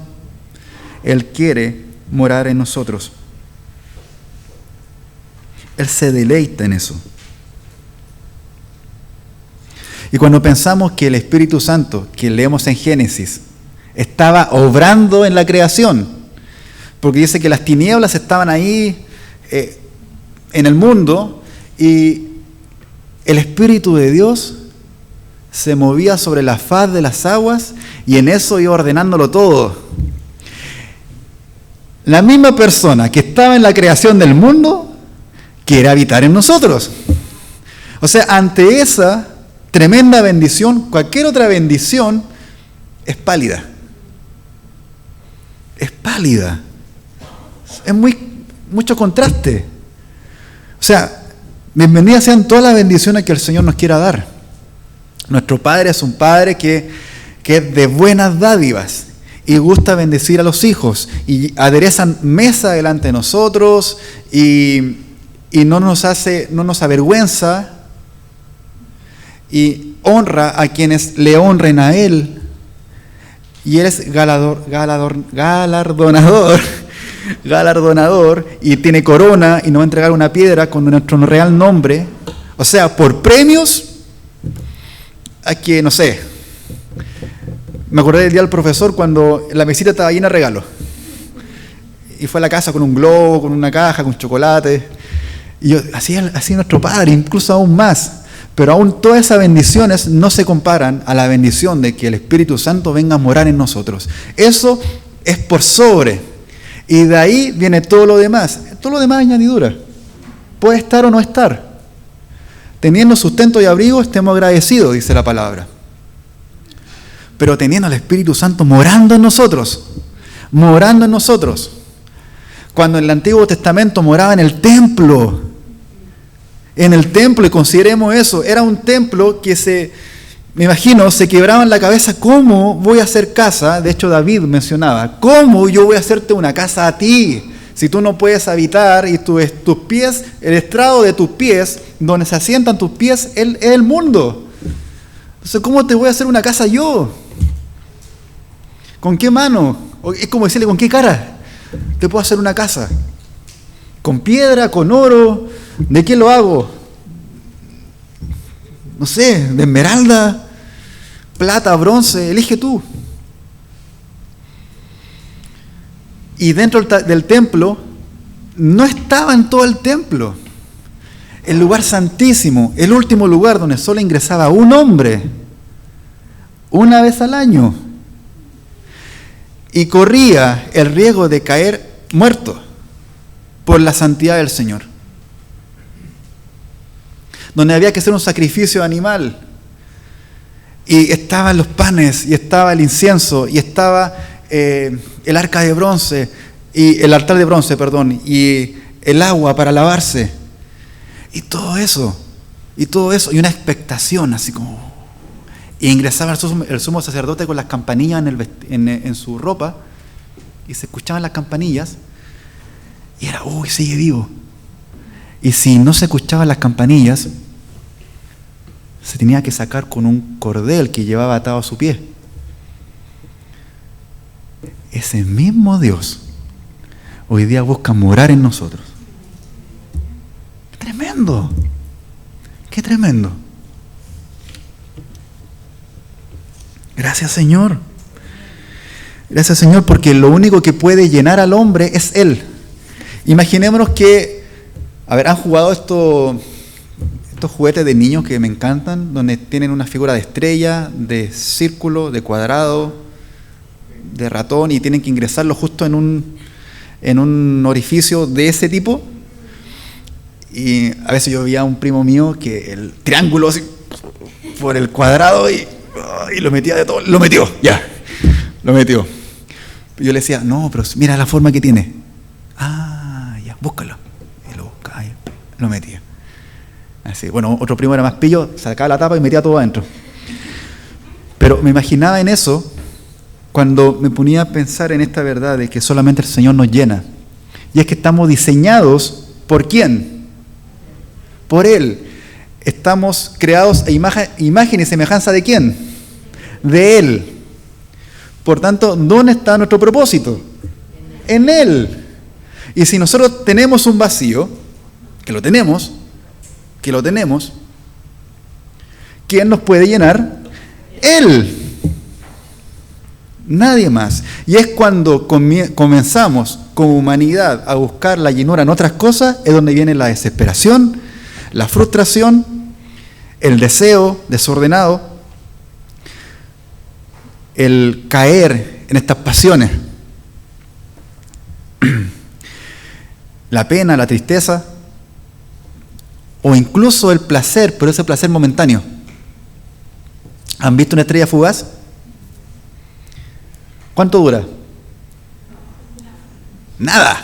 Él quiere morar en nosotros. Él se deleita en eso. Y cuando pensamos que el Espíritu Santo, que leemos en Génesis, estaba obrando en la creación, porque dice que las tinieblas estaban ahí en el mundo, y el Espíritu de Dios se movía sobre la faz de las aguas, y en eso iba ordenándolo todo. La misma persona que estaba en la creación del mundo quiere habitar en nosotros. O sea, ante esa tremenda bendición, cualquier otra bendición es pálida. Es pálida. Es mucho contraste. O sea, bienvenidas sean todas las bendiciones que el Señor nos quiera dar. Nuestro Padre es un Padre que es de buenas dádivas y gusta bendecir a los hijos, y aderezan mesa delante de nosotros, y no nos avergüenza, y honra a quienes le honren a Él, y Él es galardonador, y tiene corona, y nos va a entregar una piedra con nuestro real nombre. O sea, por premios, a que, no sé, me acordé del día del profesor cuando la mesita estaba llena de regalos, y fue a la casa con un globo, con una caja, con chocolate, y yo, así nuestro Padre, incluso aún más. Pero aún todas esas bendiciones no se comparan a la bendición de que el Espíritu Santo venga a morar en nosotros. Eso es por sobre. Y de ahí viene todo lo demás. Todo lo demás es añadidura. Puede estar o no estar. Teniendo sustento y abrigo, estemos agradecidos, dice la palabra. Pero teniendo al Espíritu Santo morando en nosotros. Morando en nosotros. Cuando en el Antiguo Testamento moraba en el templo. En el templo, y consideremos eso, era un templo que me imagino, se quebraban la cabeza, ¿cómo voy a hacer casa? De hecho, David mencionaba, ¿cómo yo voy a hacerte una casa a ti? Si tú no puedes habitar, y tus pies, el estrado de tus pies, donde se asientan tus pies, es el mundo. Entonces, ¿cómo te voy a hacer una casa yo? ¿Con qué mano? Es como decirle, ¿con qué cara te puedo hacer una casa? ¿Con piedra? ¿Con oro? ¿De qué lo hago? No sé, de esmeralda, plata, bronce, elige tú. Y dentro del templo, no estaba en todo el templo. El lugar santísimo, el último lugar donde solo ingresaba un hombre, una vez al año. Y corría el riesgo de caer muerto por la santidad del Señor. Donde había que hacer un sacrificio animal, y estaban los panes, y estaba el incienso, y estaba el arca de bronce, y el altar de bronce, perdón, y el agua para lavarse, y todo eso, y una expectación así como, y ingresaba el sumo sacerdote con las campanillas en su ropa, y se escuchaban las campanillas, y era, uy, sigue vivo. Y si no se escuchaban las campanillas, se tenía que sacar con un cordel que llevaba atado a su pie. Ese mismo Dios hoy día busca morar en nosotros. ¡Tremendo! ¡Qué tremendo! Gracias, Señor. Gracias, Señor, porque lo único que puede llenar al hombre es Él. Imaginémonos que, ¿han jugado estos juguetes de niños que me encantan, donde tienen una figura de estrella, de círculo, de cuadrado, de ratón, y tienen que ingresarlo justo en un orificio de ese tipo? Y a veces yo veía a un primo mío que el triángulo así, por el cuadrado, y lo metía de todo, lo metió. Yo le decía, no, pero mira la forma que tiene. Ya, búscalo. Y lo buscaba, lo metía. Así, bueno, otro primo era más pillo, sacaba la tapa y metía todo adentro. Pero me imaginaba en eso cuando me ponía a pensar en esta verdad de que solamente el Señor nos llena. Y es que estamos diseñados, ¿por quién? Por Él. Estamos creados a imagen y semejanza ¿de quién? De Él. Por tanto, ¿dónde está nuestro propósito? En Él. Y si nosotros tenemos un vacío, que lo tenemos, ¿quién nos puede llenar? Él. Nadie más. Y es cuando comenzamos como humanidad a buscar la llenura en otras cosas, es donde viene la desesperación, la frustración, el deseo desordenado, el caer en estas pasiones, la pena, la tristeza, o incluso el placer, pero ese placer momentáneo. ¿Han visto una estrella fugaz? ¿Cuánto dura? Nada.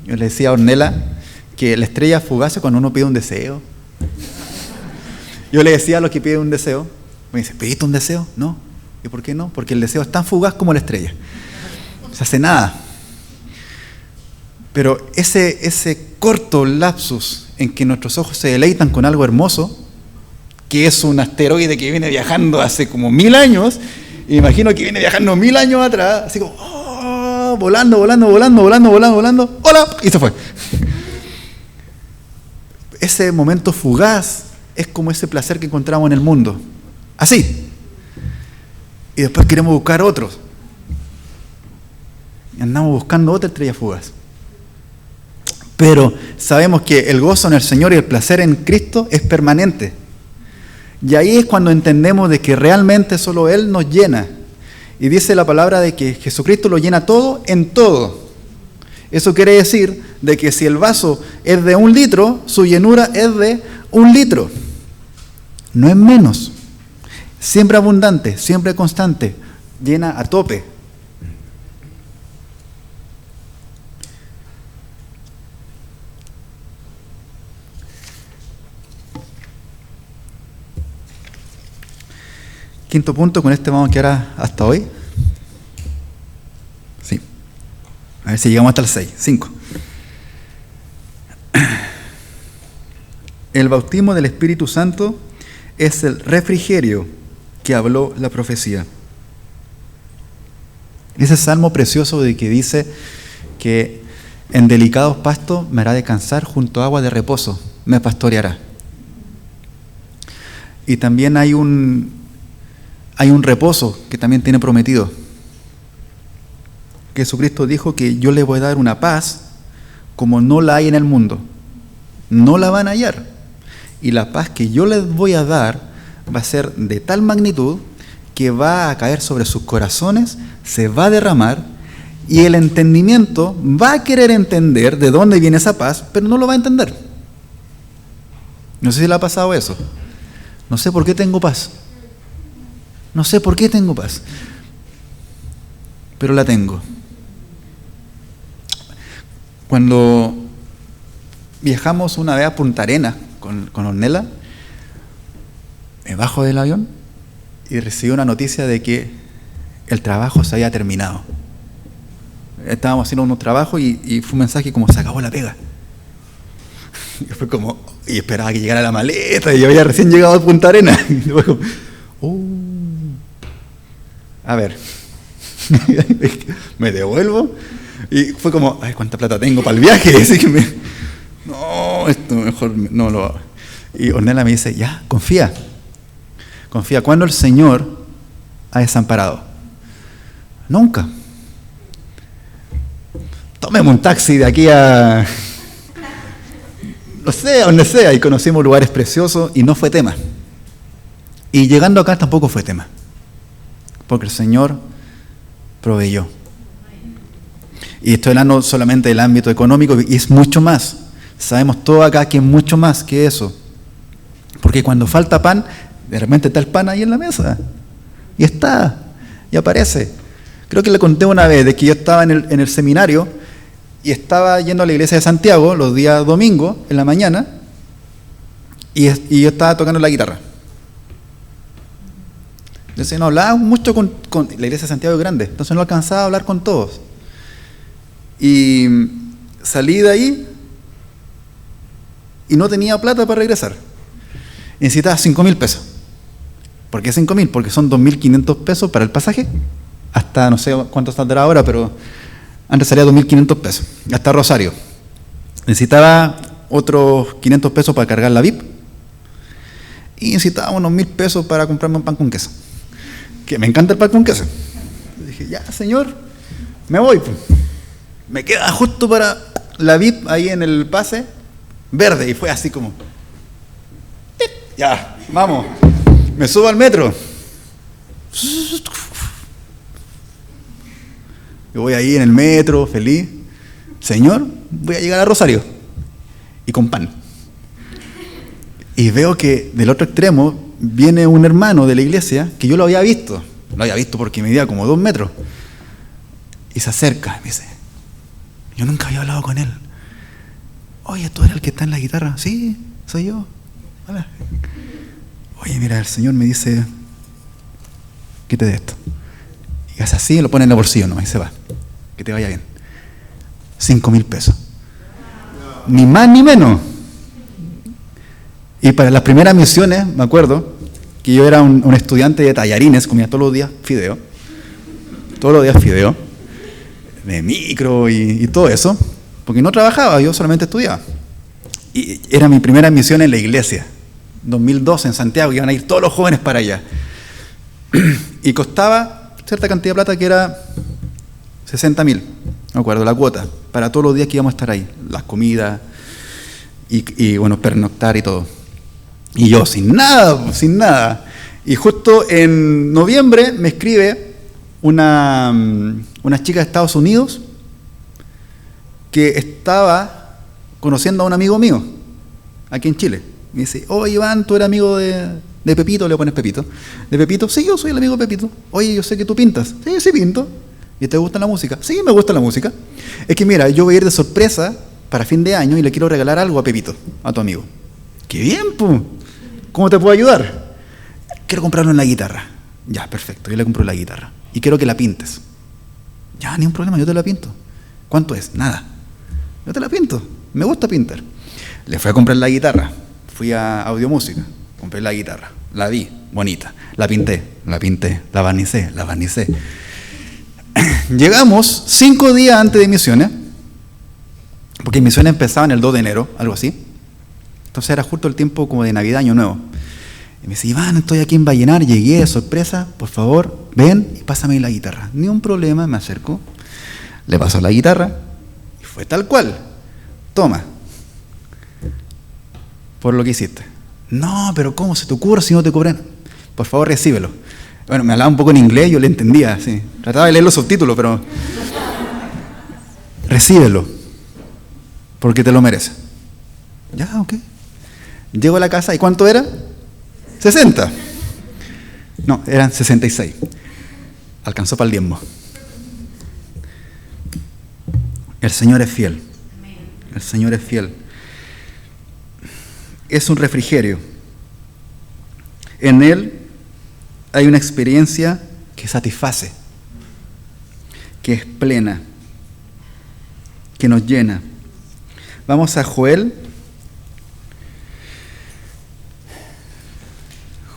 Yo le decía a Ornella que la estrella fugaz es cuando uno pide un deseo. Yo le decía a los que piden un deseo, me dice, ¿pediste un deseo? No. ¿Y por qué no? Porque el deseo es tan fugaz como la estrella. Se hace nada. Pero ese corto lapsus en que nuestros ojos se deleitan con algo hermoso, que es un asteroide que viene viajando hace como 1000 años, imagino que viene viajando 1000 años atrás, así como, volando, ¡hola! Y se fue. Ese momento fugaz es como ese placer que encontramos en el mundo. Así. Y después queremos buscar otros. Y andamos buscando otra estrella fugaz. Pero sabemos que el gozo en el Señor y el placer en Cristo es permanente. Y ahí es cuando entendemos de que realmente solo Él nos llena. Y dice la palabra de que Jesucristo lo llena todo en todo. Eso quiere decir de que si el vaso es de 1 litro, su llenura es de 1 litro. No es menos. Siempre abundante, siempre constante, llena a tope. Quinto punto, con este vamos a quedar hasta hoy. Sí. A ver si llegamos hasta el 6. 5. El bautismo del Espíritu Santo es el refrigerio que habló la profecía. Ese salmo precioso de que dice que en delicados pastos me hará descansar, junto a agua de reposo me pastoreará. Y también hay un reposo que también tiene prometido. Jesucristo dijo que yo les voy a dar una paz como no la hay en el mundo. No la van a hallar. Y la paz que yo les voy a dar va a ser de tal magnitud que va a caer sobre sus corazones, se va a derramar y el entendimiento va a querer entender de dónde viene esa paz, pero no lo va a entender. No sé si le ha pasado eso. No sé por qué tengo paz. No sé por qué tengo paz, pero la tengo. Cuando viajamos una vez a Punta Arenas con Ornella, me bajo del avión y recibí una noticia de que el trabajo se había terminado. Estábamos haciendo unos trabajos y fue un mensaje como se acabó la pega. Y fue como, y esperaba que llegara la maleta y yo había recién llegado a Punta Arenas. Y fue como, a ver, me devuelvo y fue como, ay, ¿cuánta plata tengo para el viaje? Así que no, esto mejor no lo hago. Y Ornella me dice, ya, confía. ¿Cuándo el Señor ha desamparado? Nunca. Tomemos un taxi de aquí a, no sé, a donde sea, y conocimos lugares preciosos y no fue tema. Y llegando acá tampoco fue tema. Porque el Señor proveyó. Y estoy hablando solamente del ámbito económico y es mucho más. Sabemos todos acá que es mucho más que eso. Porque cuando falta pan, de repente está el pan ahí en la mesa. Y está, y aparece. Creo que le conté una vez de que yo estaba en el seminario y estaba yendo a la iglesia de Santiago los días domingos en la mañana y yo estaba tocando la guitarra. Entonces no hablaba mucho con la iglesia de Santiago es grande, entonces no alcanzaba a hablar con todos. Y salí de ahí y no tenía plata para regresar. Necesitaba 5.000 pesos. ¿Por qué 5.000? Porque son 2.500 pesos para el pasaje hasta, no sé cuánto saldrá ahora, pero antes salía 2.500 pesos, hasta Rosario. Necesitaba otros 500 pesos para cargar la VIP y necesitaba unos 1.000 pesos para comprarme un pan con queso, que me encanta el pan con queso. Y dije, ya señor, me voy, pues. Me queda justo para la VIP ahí en el pase verde, y fue así como, ya, vamos, me subo al metro. Yo voy ahí en el metro, feliz. Señor, voy a llegar a Rosario. Y con pan. Y veo que del otro extremo viene un hermano de la iglesia que yo lo había visto. Lo había visto porque medía como 2 metros. Y se acerca y me dice, yo nunca había hablado con él. Oye, ¿tú eres el que está en la guitarra? Sí, soy yo. Hola. Oye, mira, el Señor me dice, quítate esto. Y hace así, lo pone en el bolsillo nomás y se va. Que te vaya bien. 5.000 pesos. Ni más ni menos. Y para las primeras misiones, me acuerdo que yo era un estudiante de tallarines, comía todos los días fideo. Todos los días fideo. De micro y todo eso. Porque no trabajaba, yo solamente estudiaba. Y era mi primera misión en la iglesia. 2012 en Santiago, iban a ir todos los jóvenes para allá. Y costaba cierta cantidad de plata que era 60.000, me acuerdo, la cuota, para todos los días que íbamos a estar ahí, las comidas y bueno, pernoctar y todo. Y yo sin nada. Y justo en noviembre me escribe una chica de Estados Unidos que estaba conociendo a un amigo mío, aquí en Chile. Me dice, oye Iván, tú eres amigo de Pepito, le pones Pepito. ¿De Pepito? Sí, yo soy el amigo de Pepito. Oye, yo sé que tú pintas. Sí, sí pinto. ¿Y te gusta la música? Sí, me gusta la música. Es que mira, yo voy a ir de sorpresa para fin de año y le quiero regalar algo a Pepito, a tu amigo. ¡Qué bien, pues! ¿Cómo te puedo ayudar? Quiero comprarlo en la guitarra. Ya, perfecto, yo le compro la guitarra. Y quiero que la pintes. Ya, ni un problema, yo te la pinto. ¿Cuánto es? Nada. Yo te la pinto. Me gusta pintar. Le fui a comprar la guitarra. Fui a Audiomúsica. Compré la guitarra. La vi, bonita. La pinté, la barnicé. Llegamos 5 días antes de misiones, porque misiones empezaban el 2 de enero, algo así. Entonces era justo el tiempo como de Navidad, Año Nuevo. Y me dice, Iván, estoy aquí en Vallenar, llegué de sorpresa, por favor, ven y pásame la guitarra. Ni un problema, me acerco, le paso la guitarra, y fue tal cual. Toma, por lo que hiciste. No, pero ¿cómo se te ocurre si no te cobran? Por favor, recíbelo. Bueno, me hablaba un poco en inglés, yo le entendía, sí. Trataba de leer los subtítulos, pero... recíbelo, porque te lo mereces. Ya, ok. Llego a la casa, ¿y cuánto era? 60. No, eran 66. Alcanzó para el diezmo. El Señor es fiel. El Señor es fiel. Es un refrigerio. En Él hay una experiencia que satisface, que es plena, que nos llena. Vamos a Joel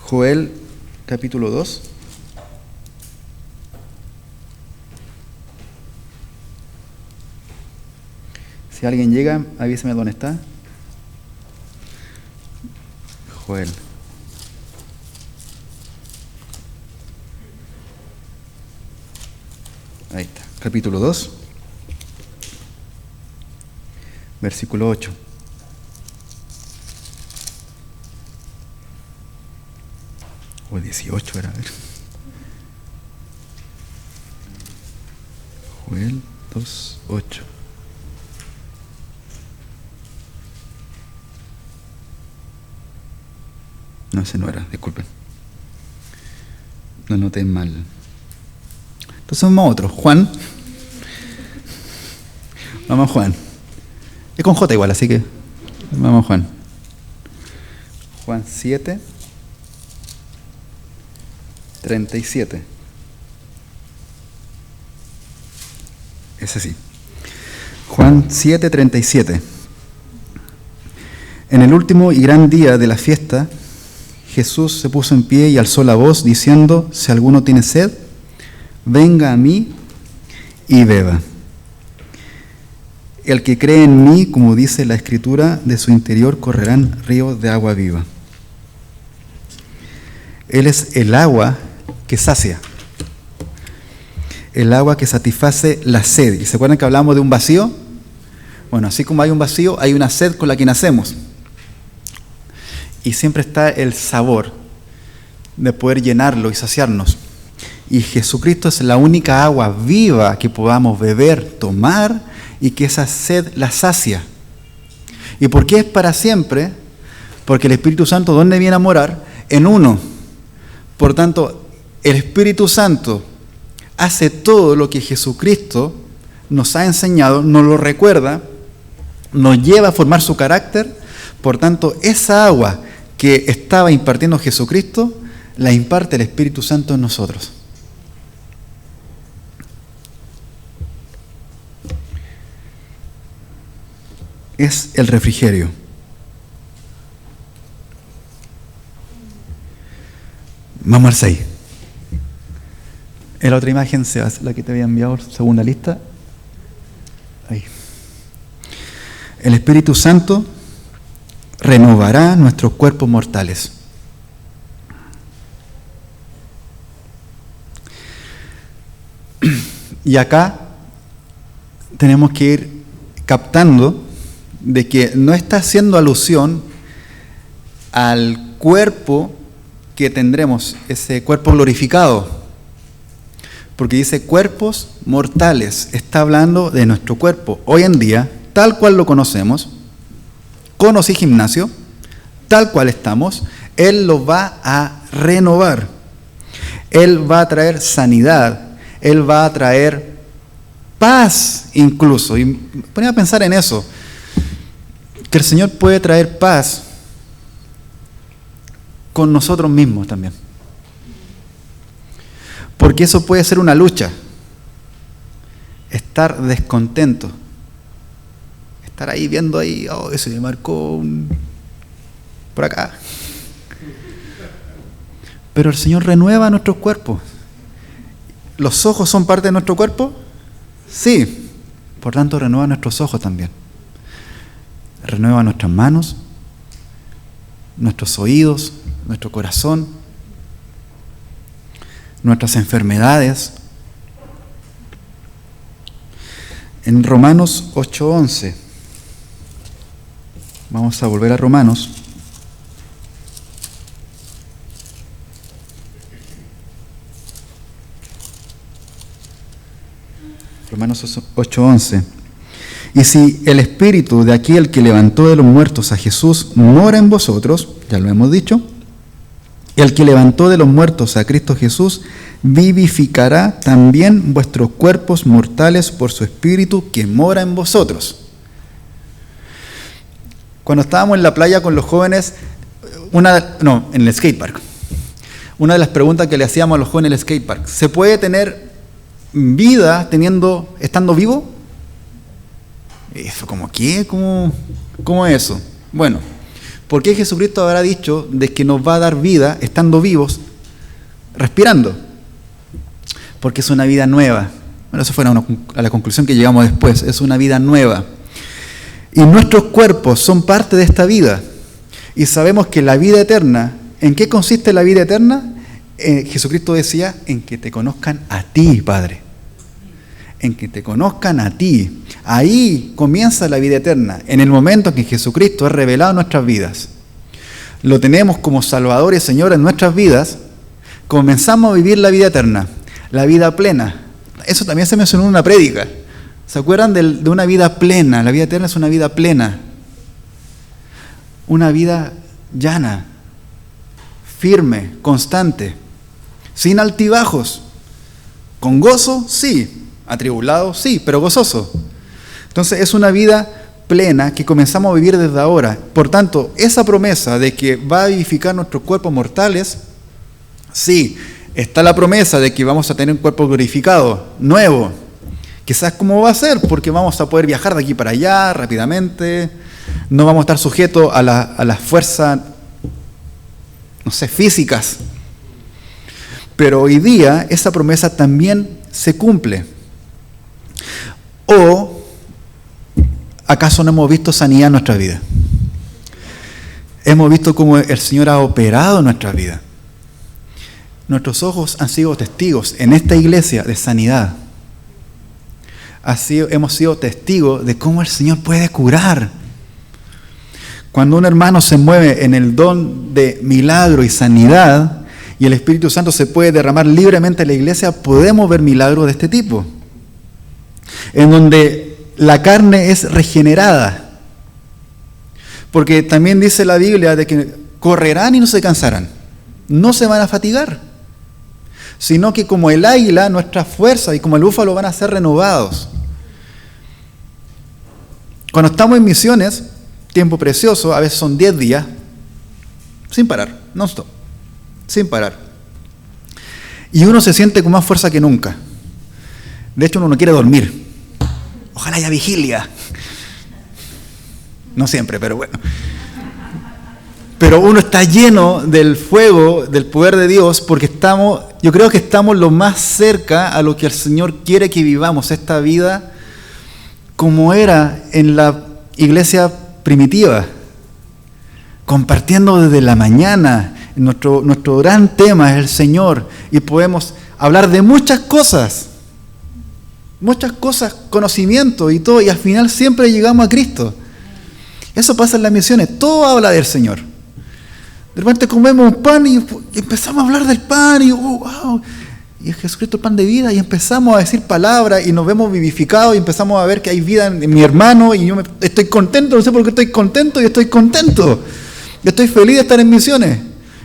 2. Si alguien llega, avísame dónde está. Joel. Ahí está, capítulo 2, versículo 8. O 18 era, a ver. Joel 2, 8. No, ese no era, disculpen. Lo noté mal. Entonces vamos a otro. Juan. Vamos a Juan. Es con J igual, así que vamos a Juan. Juan 7, 37. Ese sí. Juan 7, 37. En el último y gran día de la fiesta, Jesús se puso en pie y alzó la voz diciendo, si alguno tiene sed, venga a mí y beba. El que cree en mí, como dice la Escritura, de su interior correrán ríos de agua viva. Él es el agua que sacia, el agua que satisface la sed. ¿Y se acuerdan que hablamos de un vacío? Bueno, así como hay un vacío, hay una sed con la que nacemos. Y siempre está el sabor de poder llenarlo y saciarnos. Y Jesucristo es la única agua viva que podamos beber, tomar, y que esa sed la sacia. ¿Y por qué es para siempre? Porque el Espíritu Santo, ¿dónde viene a morar? En uno. Por tanto, el Espíritu Santo hace todo lo que Jesucristo nos ha enseñado, nos lo recuerda, nos lleva a formar su carácter. Por tanto, esa agua que estaba impartiendo Jesucristo, la imparte el Espíritu Santo en nosotros. Es el refrigerio. Vamos al 6. En la otra imagen, la que te había enviado según la lista. Ahí. El Espíritu Santo renovará nuestros cuerpos mortales. Y acá tenemos que ir captando de que no está haciendo alusión al cuerpo que tendremos, ese cuerpo glorificado, porque dice cuerpos mortales. Está hablando de nuestro cuerpo hoy en día, tal cual lo conocemos, con o sin gimnasio, tal cual estamos. Él lo va a renovar. Él va a traer sanidad. Él va a traer paz incluso. Y me ponía a pensar en eso, que el Señor puede traer paz con nosotros mismos también. Porque eso puede ser una lucha. Estar descontento. Estar ahí viendo ahí, oh, ese me marcó por acá. Pero el Señor renueva nuestros cuerpos. ¿Los ojos son parte de nuestro cuerpo? Sí. Por tanto, renueva nuestros ojos también. Renueva nuestras manos, nuestros oídos, nuestro corazón, nuestras enfermedades. En Romanos 8:11, vamos a volver a Romanos. Romanos 8:11. Y si el Espíritu de aquel que levantó de los muertos a Jesús mora en vosotros, ya lo hemos dicho, el que levantó de los muertos a Cristo Jesús vivificará también vuestros cuerpos mortales por su Espíritu que mora en vosotros. Cuando estábamos en la playa con los jóvenes, en el skatepark, una de las preguntas que le hacíamos a los jóvenes en el skatepark: ¿se puede tener vida estando vivo? Y fue como, ¿qué? ¿Cómo es eso? Bueno, ¿por qué Jesucristo habrá dicho de que nos va a dar vida estando vivos, respirando? Porque es una vida nueva. Bueno, eso fue a la conclusión que llegamos después. Es una vida nueva. Y nuestros cuerpos son parte de esta vida. Y sabemos que la vida eterna, ¿en qué consiste la vida eterna? Jesucristo decía, en que te conozcan a ti, Padre. En que te conozcan a ti. Ahí comienza la vida eterna, en el momento en que Jesucristo es revelado en nuestras vidas. Lo tenemos como Salvador y Señor en nuestras vidas, comenzamos a vivir la vida eterna, la vida plena. Eso también se mencionó en una prédica. ¿Se acuerdan de una vida plena? La vida eterna es una vida plena. Una vida llana, firme, constante, sin altibajos. Con gozo, sí. Atribulado, sí, pero gozoso. Entonces es una vida plena que comenzamos a vivir desde ahora. Por tanto, esa promesa de que va a vivificar nuestros cuerpos mortales, sí, está la promesa de que vamos a tener un cuerpo glorificado, nuevo. Quizás cómo va a ser, porque vamos a poder viajar de aquí para allá rápidamente, no vamos a estar sujetos a las fuerzas, físicas. Pero hoy día esa promesa también se cumple. ¿O acaso no hemos visto sanidad en nuestra vida? Hemos visto cómo el Señor ha operado en nuestra vida. Nuestros ojos han sido testigos en esta iglesia de sanidad. Hemos sido testigos de cómo el Señor puede curar. Cuando un hermano se mueve en el don de milagro y sanidad, y el Espíritu Santo se puede derramar libremente en la iglesia, podemos ver milagros de este tipo, en donde la carne es regenerada. Porque también dice la Biblia de que correrán y no se cansarán, no se van a fatigar, sino que como el águila, nuestra fuerza, y como el búfalo van a ser renovados. Cuando estamos en misiones, tiempo precioso, a veces son 10 días, sin parar, non-stop, sin parar. Y uno se siente con más fuerza que nunca. De hecho, uno no quiere dormir. Ojalá haya vigilia. No siempre, pero bueno. Pero uno está lleno del fuego, del poder de Dios, porque yo creo que estamos lo más cerca a lo que el Señor quiere que vivamos, esta vida como era en la iglesia primitiva, compartiendo desde la mañana. Nuestro gran tema es el Señor, y podemos hablar de muchas cosas, conocimiento y todo, y al final siempre llegamos a Cristo. Eso pasa en las misiones, todo habla del Señor. De repente comemos un pan y empezamos a hablar del pan, y wow, y es Jesucristo el pan de vida, y empezamos a decir palabras y nos vemos vivificados y empezamos a ver que hay vida en mi hermano, y yo estoy contento, no sé por qué estoy contento, y estoy contento. Yo estoy feliz de estar en misiones.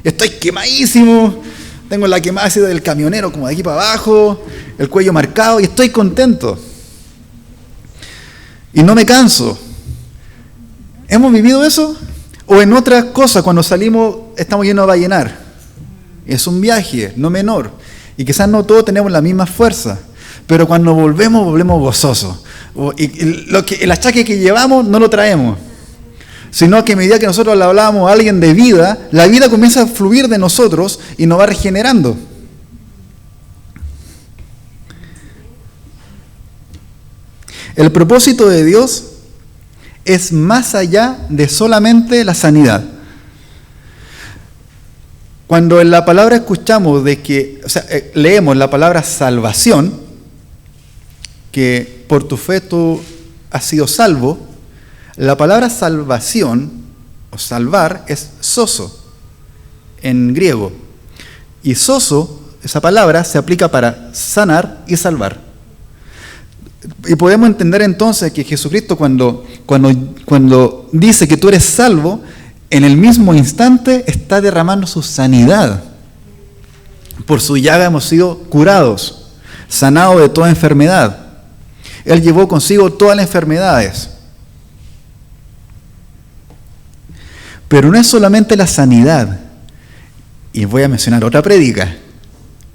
Estoy quemadísimo, tengo la quemada así del camionero, como de aquí para abajo, el cuello marcado, y estoy contento. Y no me canso. ¿Hemos vivido eso? O en otras cosas, cuando salimos, estamos llenos de vallenar. Es un viaje, no menor. Y quizás no todos tenemos la misma fuerza, pero cuando volvemos gozosos. Y el achaque que llevamos no lo traemos, sino que a medida que nosotros le hablamos a alguien de vida, la vida comienza a fluir de nosotros y nos va regenerando. El propósito de Dios es más allá de solamente la sanidad. Cuando en la palabra escuchamos leemos la palabra salvación, que por tu fe tú has sido salvo, la palabra salvación o salvar es sozo en griego. Y sozo, esa palabra, se aplica para sanar y salvar. Y podemos entender entonces que Jesucristo cuando dice que tú eres salvo, en el mismo instante está derramando su sanidad. Por su llaga hemos sido curados, sanados de toda enfermedad. Él llevó consigo todas las enfermedades. Pero no es solamente la sanidad. Y voy a mencionar otra prédica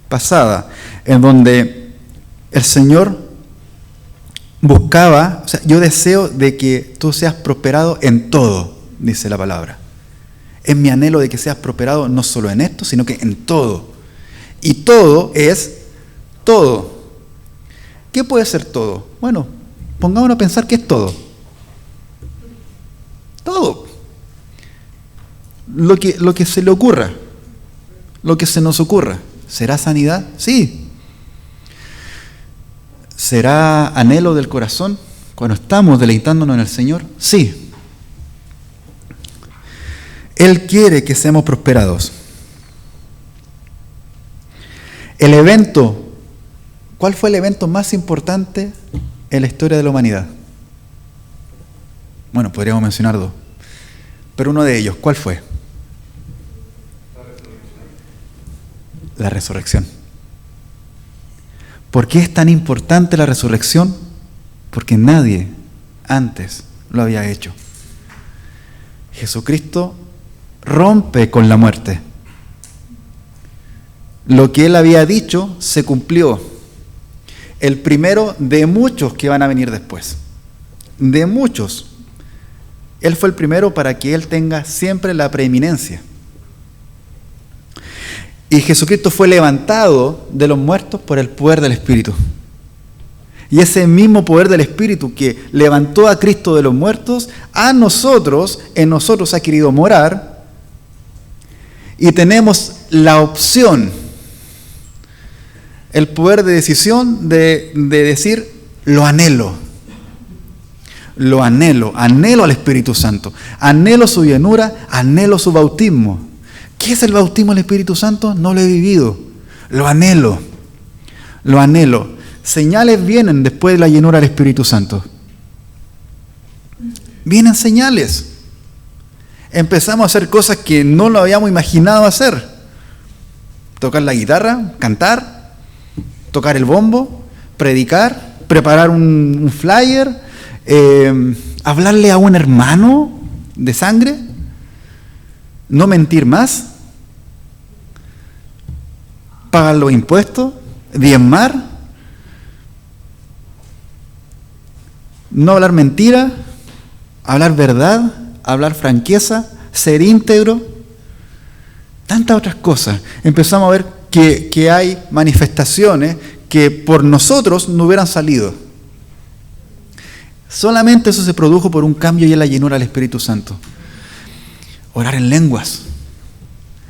pasada, en donde el Señor buscaba, yo deseo de que tú seas prosperado en todo, dice la palabra. Es mi anhelo de que seas prosperado no solo en esto, sino que en todo. Y todo es todo. ¿Qué puede ser todo? Bueno, pongámonos a pensar qué es todo. Todo. Lo que se le ocurra, lo que se nos ocurra. ¿Será sanidad? Sí. ¿Será anhelo del corazón cuando estamos deleitándonos en el Señor? Sí. Él quiere que seamos prosperados. ¿Cuál fue el evento más importante en la historia de la humanidad? Bueno, podríamos mencionar dos, pero uno de ellos, ¿cuál fue? La resurrección. ¿Por qué es tan importante la resurrección? Porque nadie antes lo había hecho. Jesucristo rompe con la muerte. Lo que Él había dicho se cumplió. El primero de muchos que van a venir después. De muchos. Él fue el primero para que Él tenga siempre la preeminencia. Y Jesucristo fue levantado de los muertos por el poder del Espíritu. Y ese mismo poder del Espíritu que levantó a Cristo de los muertos, en nosotros ha querido morar. Y tenemos la opción, el poder de decisión de decir, lo anhelo al Espíritu Santo, anhelo su llenura, anhelo su bautismo. ¿Qué es el bautismo del Espíritu Santo? No lo he vivido, lo anhelo. Señales vienen después de la llenura del Espíritu Santo. Vienen señales. Empezamos a hacer cosas que no lo habíamos imaginado hacer. Tocar la guitarra, cantar, tocar el bombo, predicar, preparar un flyer, hablarle a un hermano de sangre, no mentir más, pagar los impuestos, diezmar, no hablar mentira, hablar verdad, hablar franqueza, ser íntegro, tantas otras cosas. Empezamos a ver que hay manifestaciones que por nosotros no hubieran salido. Solamente eso se produjo por un cambio y en la llenura del Espíritu Santo. Orar en lenguas,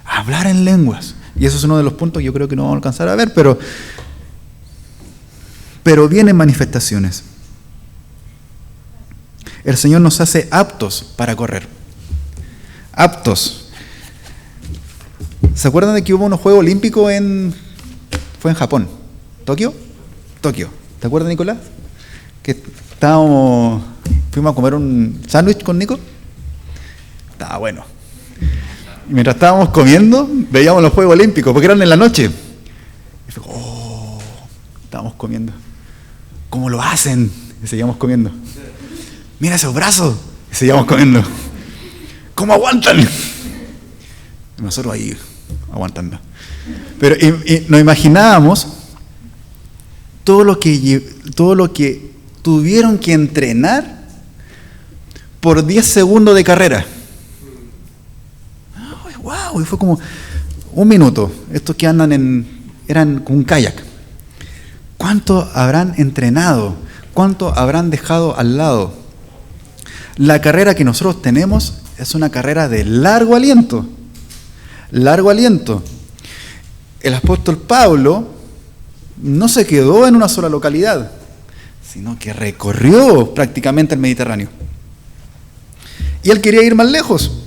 hablar en lenguas. Y eso es uno de los puntos que yo creo que no vamos a alcanzar a ver, pero vienen manifestaciones. El Señor nos hace aptos para correr. Aptos. ¿Se acuerdan de que hubo unos Juegos Olímpicos fue en Japón? ¿Tokio? ¿Te acuerdas, Nicolás? Que fuimos a comer un sándwich con Nico. Estaba bueno. Y mientras estábamos comiendo, veíamos los Juegos Olímpicos, porque eran en la noche. Y fue, estábamos comiendo. ¿Cómo lo hacen? Y seguíamos comiendo. Mira esos brazos. Y seguíamos comiendo. ¿Cómo aguantan? Y nosotros ahí, aguantando. Pero y nos imaginábamos todo lo que tuvieron que entrenar por 10 segundos de carrera. ¡Wow! Y fue como un minuto. Estos que eran con un kayak. ¿Cuánto habrán entrenado? ¿Cuánto habrán dejado al lado? La carrera que nosotros tenemos es una carrera de largo aliento. Largo aliento. El apóstol Pablo no se quedó en una sola localidad, sino que recorrió prácticamente el Mediterráneo. Y él quería ir más lejos.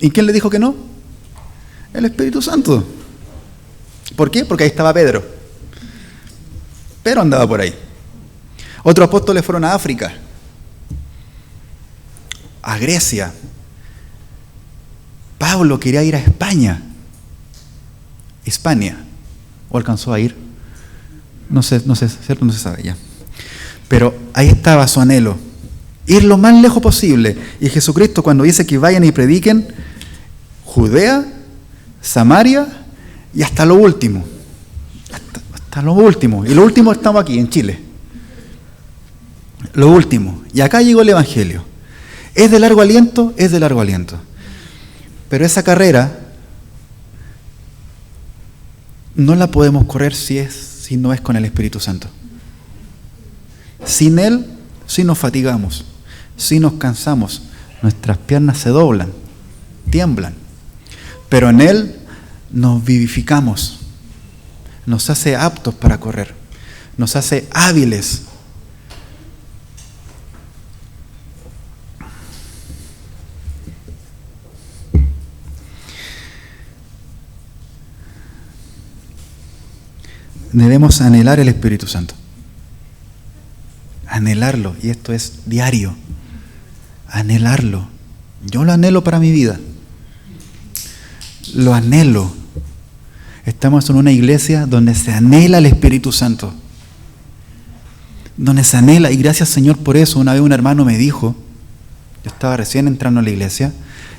¿Y quién le dijo que no? El Espíritu Santo. ¿Por qué? Porque ahí estaba Pedro. Pedro andaba por ahí. Otros apóstoles fueron a África, a Grecia. Pablo quería ir a España. ¿O alcanzó a ir? No sé, ¿cierto? No se sabe ya. Pero ahí estaba su anhelo. Ir lo más lejos posible. Y Jesucristo, cuando dice que vayan y prediquen, Judea, Samaria y hasta lo último. Hasta lo último. Y lo último estamos aquí, en Chile. Lo último. Y acá llegó el Evangelio. ¿Es de largo aliento? Es de largo aliento. Pero esa carrera no la podemos correr si no es con el Espíritu Santo. Sin Él, si nos fatigamos, si nos cansamos, nuestras piernas se doblan, tiemblan. Pero en Él nos vivificamos, nos hace aptos para correr, nos hace hábiles. Debemos anhelar el Espíritu Santo. Anhelarlo, y esto es diario. Anhelarlo. Yo lo anhelo para mi vida. Lo anhelo. Estamos en una iglesia donde se anhela el Espíritu Santo. Donde se anhela, y gracias Señor por eso. Una vez un hermano me dijo, yo estaba recién entrando a la iglesia,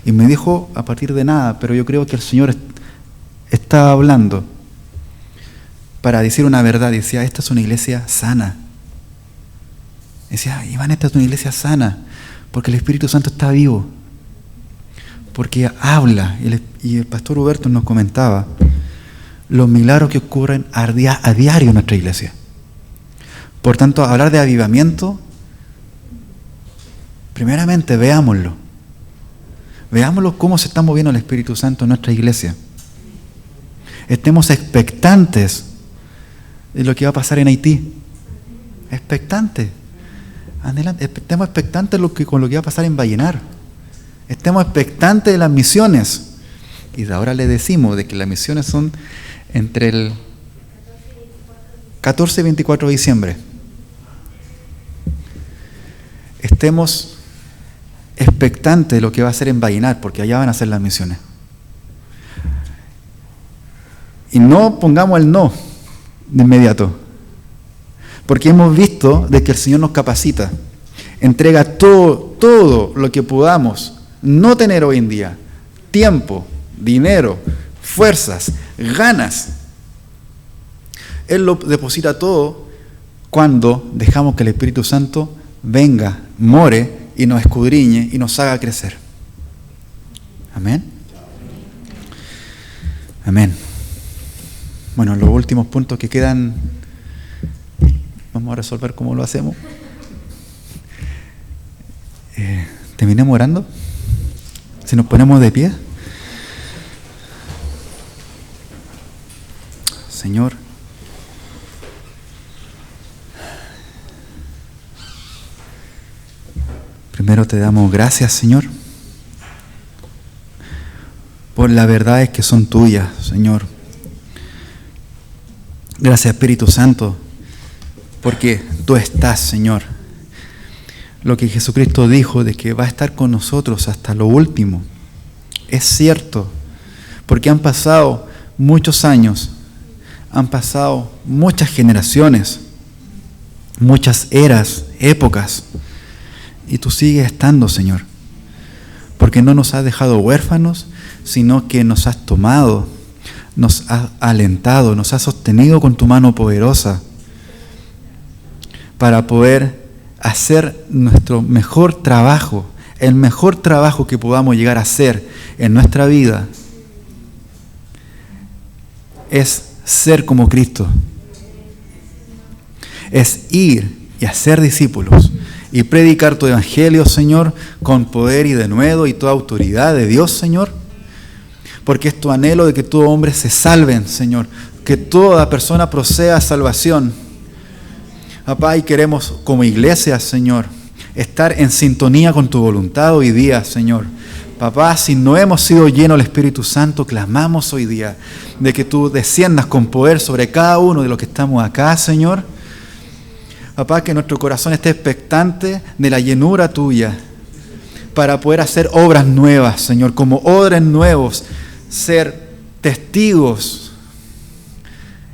y me dijo a partir de nada, pero yo creo que el Señor estaba hablando para decir una verdad. Decía, esta es una iglesia sana. Decía, Iván, esta es una iglesia sana, porque el Espíritu Santo está vivo. porque habla, y el pastor Huberto nos comentaba, los milagros que ocurren a diario en nuestra iglesia. Por tanto, hablar de avivamiento, primeramente veámoslo. Veámoslo cómo se está moviendo el Espíritu Santo en nuestra iglesia. Estemos expectantes de lo que va a pasar en Haití. Expectantes. Adelante. Estemos expectantes con lo que va a pasar en Vallenar. Estemos expectantes de las misiones. Y de ahora le decimos de que las misiones son entre el 14 y 24 de diciembre. Estemos expectantes de lo que va a hacer en Vallenar, porque allá van a ser las misiones. Y no pongamos el no de inmediato, porque hemos visto de que el Señor nos capacita, entrega todo lo que podamos no tener hoy en día: tiempo, dinero, fuerzas, ganas. Él lo deposita todo cuando dejamos que el Espíritu Santo venga, more y nos escudriñe y nos haga crecer. Amén. Amén. Bueno, los últimos puntos que quedan, vamos a resolver cómo lo hacemos. Terminemos orando. Si nos ponemos de pie. Señor, primero te damos gracias, Señor, por las verdades que son tuyas, Señor. Gracias, Espíritu Santo, porque tú estás, Señor. Lo que Jesucristo dijo de que va a estar con nosotros hasta lo último es cierto, porque han pasado muchos años, han pasado muchas generaciones, muchas eras, épocas, y tú sigues estando, Señor, porque no nos has dejado huérfanos, sino que nos has tomado, nos has alentado, nos has sostenido con tu mano poderosa para poder hacer nuestro mejor trabajo, el mejor trabajo que podamos llegar a hacer en nuestra vida es ser como Cristo, es ir y hacer discípulos y predicar tu evangelio, Señor, con poder y denuedo y toda autoridad de Dios, Señor, porque es tu anhelo de que todo hombre se salven, Señor, que toda persona proceda a salvación. Papá, y queremos como iglesia, Señor, estar en sintonía con tu voluntad hoy día, Señor. Papá, si no hemos sido llenos del Espíritu Santo, clamamos hoy día de que tú desciendas con poder sobre cada uno de los que estamos acá, Señor. Papá, que nuestro corazón esté expectante de la llenura tuya para poder hacer obras nuevas, Señor, como odres nuevos, ser testigos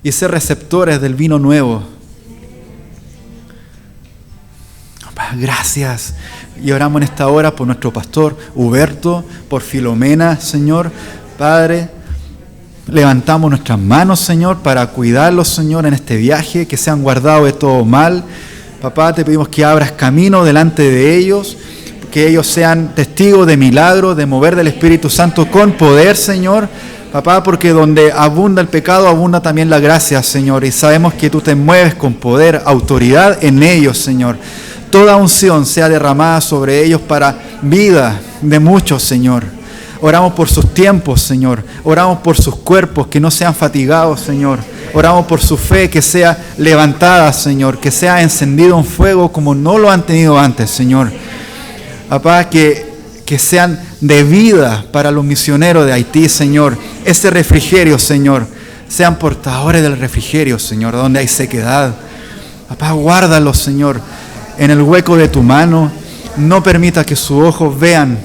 y ser receptores del vino nuevo. Papá, gracias. Y oramos en esta hora por nuestro pastor Huberto, por Filomena, Señor. Padre, levantamos nuestras manos, Señor, para cuidarlos, Señor, en este viaje, que sean guardados de todo mal. Papá, te pedimos que abras camino delante de ellos, que ellos sean testigos de milagros, de mover del Espíritu Santo con poder, Señor. Papá, porque donde abunda el pecado, abunda también la gracia, Señor. Y sabemos que tú te mueves con poder, autoridad en ellos, Señor. Toda unción sea derramada sobre ellos para vida de muchos, Señor. Oramos por sus tiempos, Señor. Oramos por sus cuerpos, que no sean fatigados, Señor. Oramos por su fe, que sea levantada, Señor. Que sea encendido un fuego como no lo han tenido antes, Señor. Papá, que sean de vida para los misioneros de Haití, Señor. Ese refrigerio, Señor. Sean portadores del refrigerio, Señor, donde hay sequedad. Papá, guárdalos, Señor, en el hueco de tu mano. No permita que sus ojos vean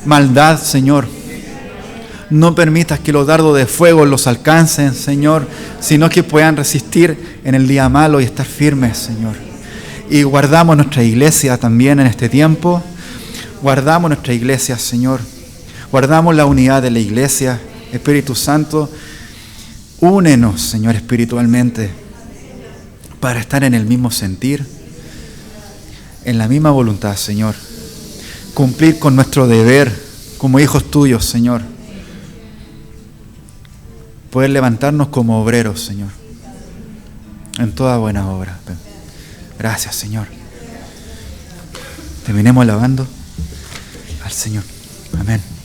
maldad, Señor. No permitas que los dardos de fuego los alcancen, Señor, sino que puedan resistir en el día malo y estar firmes, Señor. Y guardamos nuestra iglesia también en este tiempo. Guardamos nuestra iglesia, Señor. Guardamos la unidad de la iglesia. Espíritu Santo, únenos, Señor, espiritualmente, para estar en el mismo sentir, en la misma voluntad, Señor. Cumplir con nuestro deber como hijos tuyos, Señor. Poder levantarnos como obreros, Señor, en toda buena obra. Gracias, Señor. Terminemos alabando al Señor. Amén.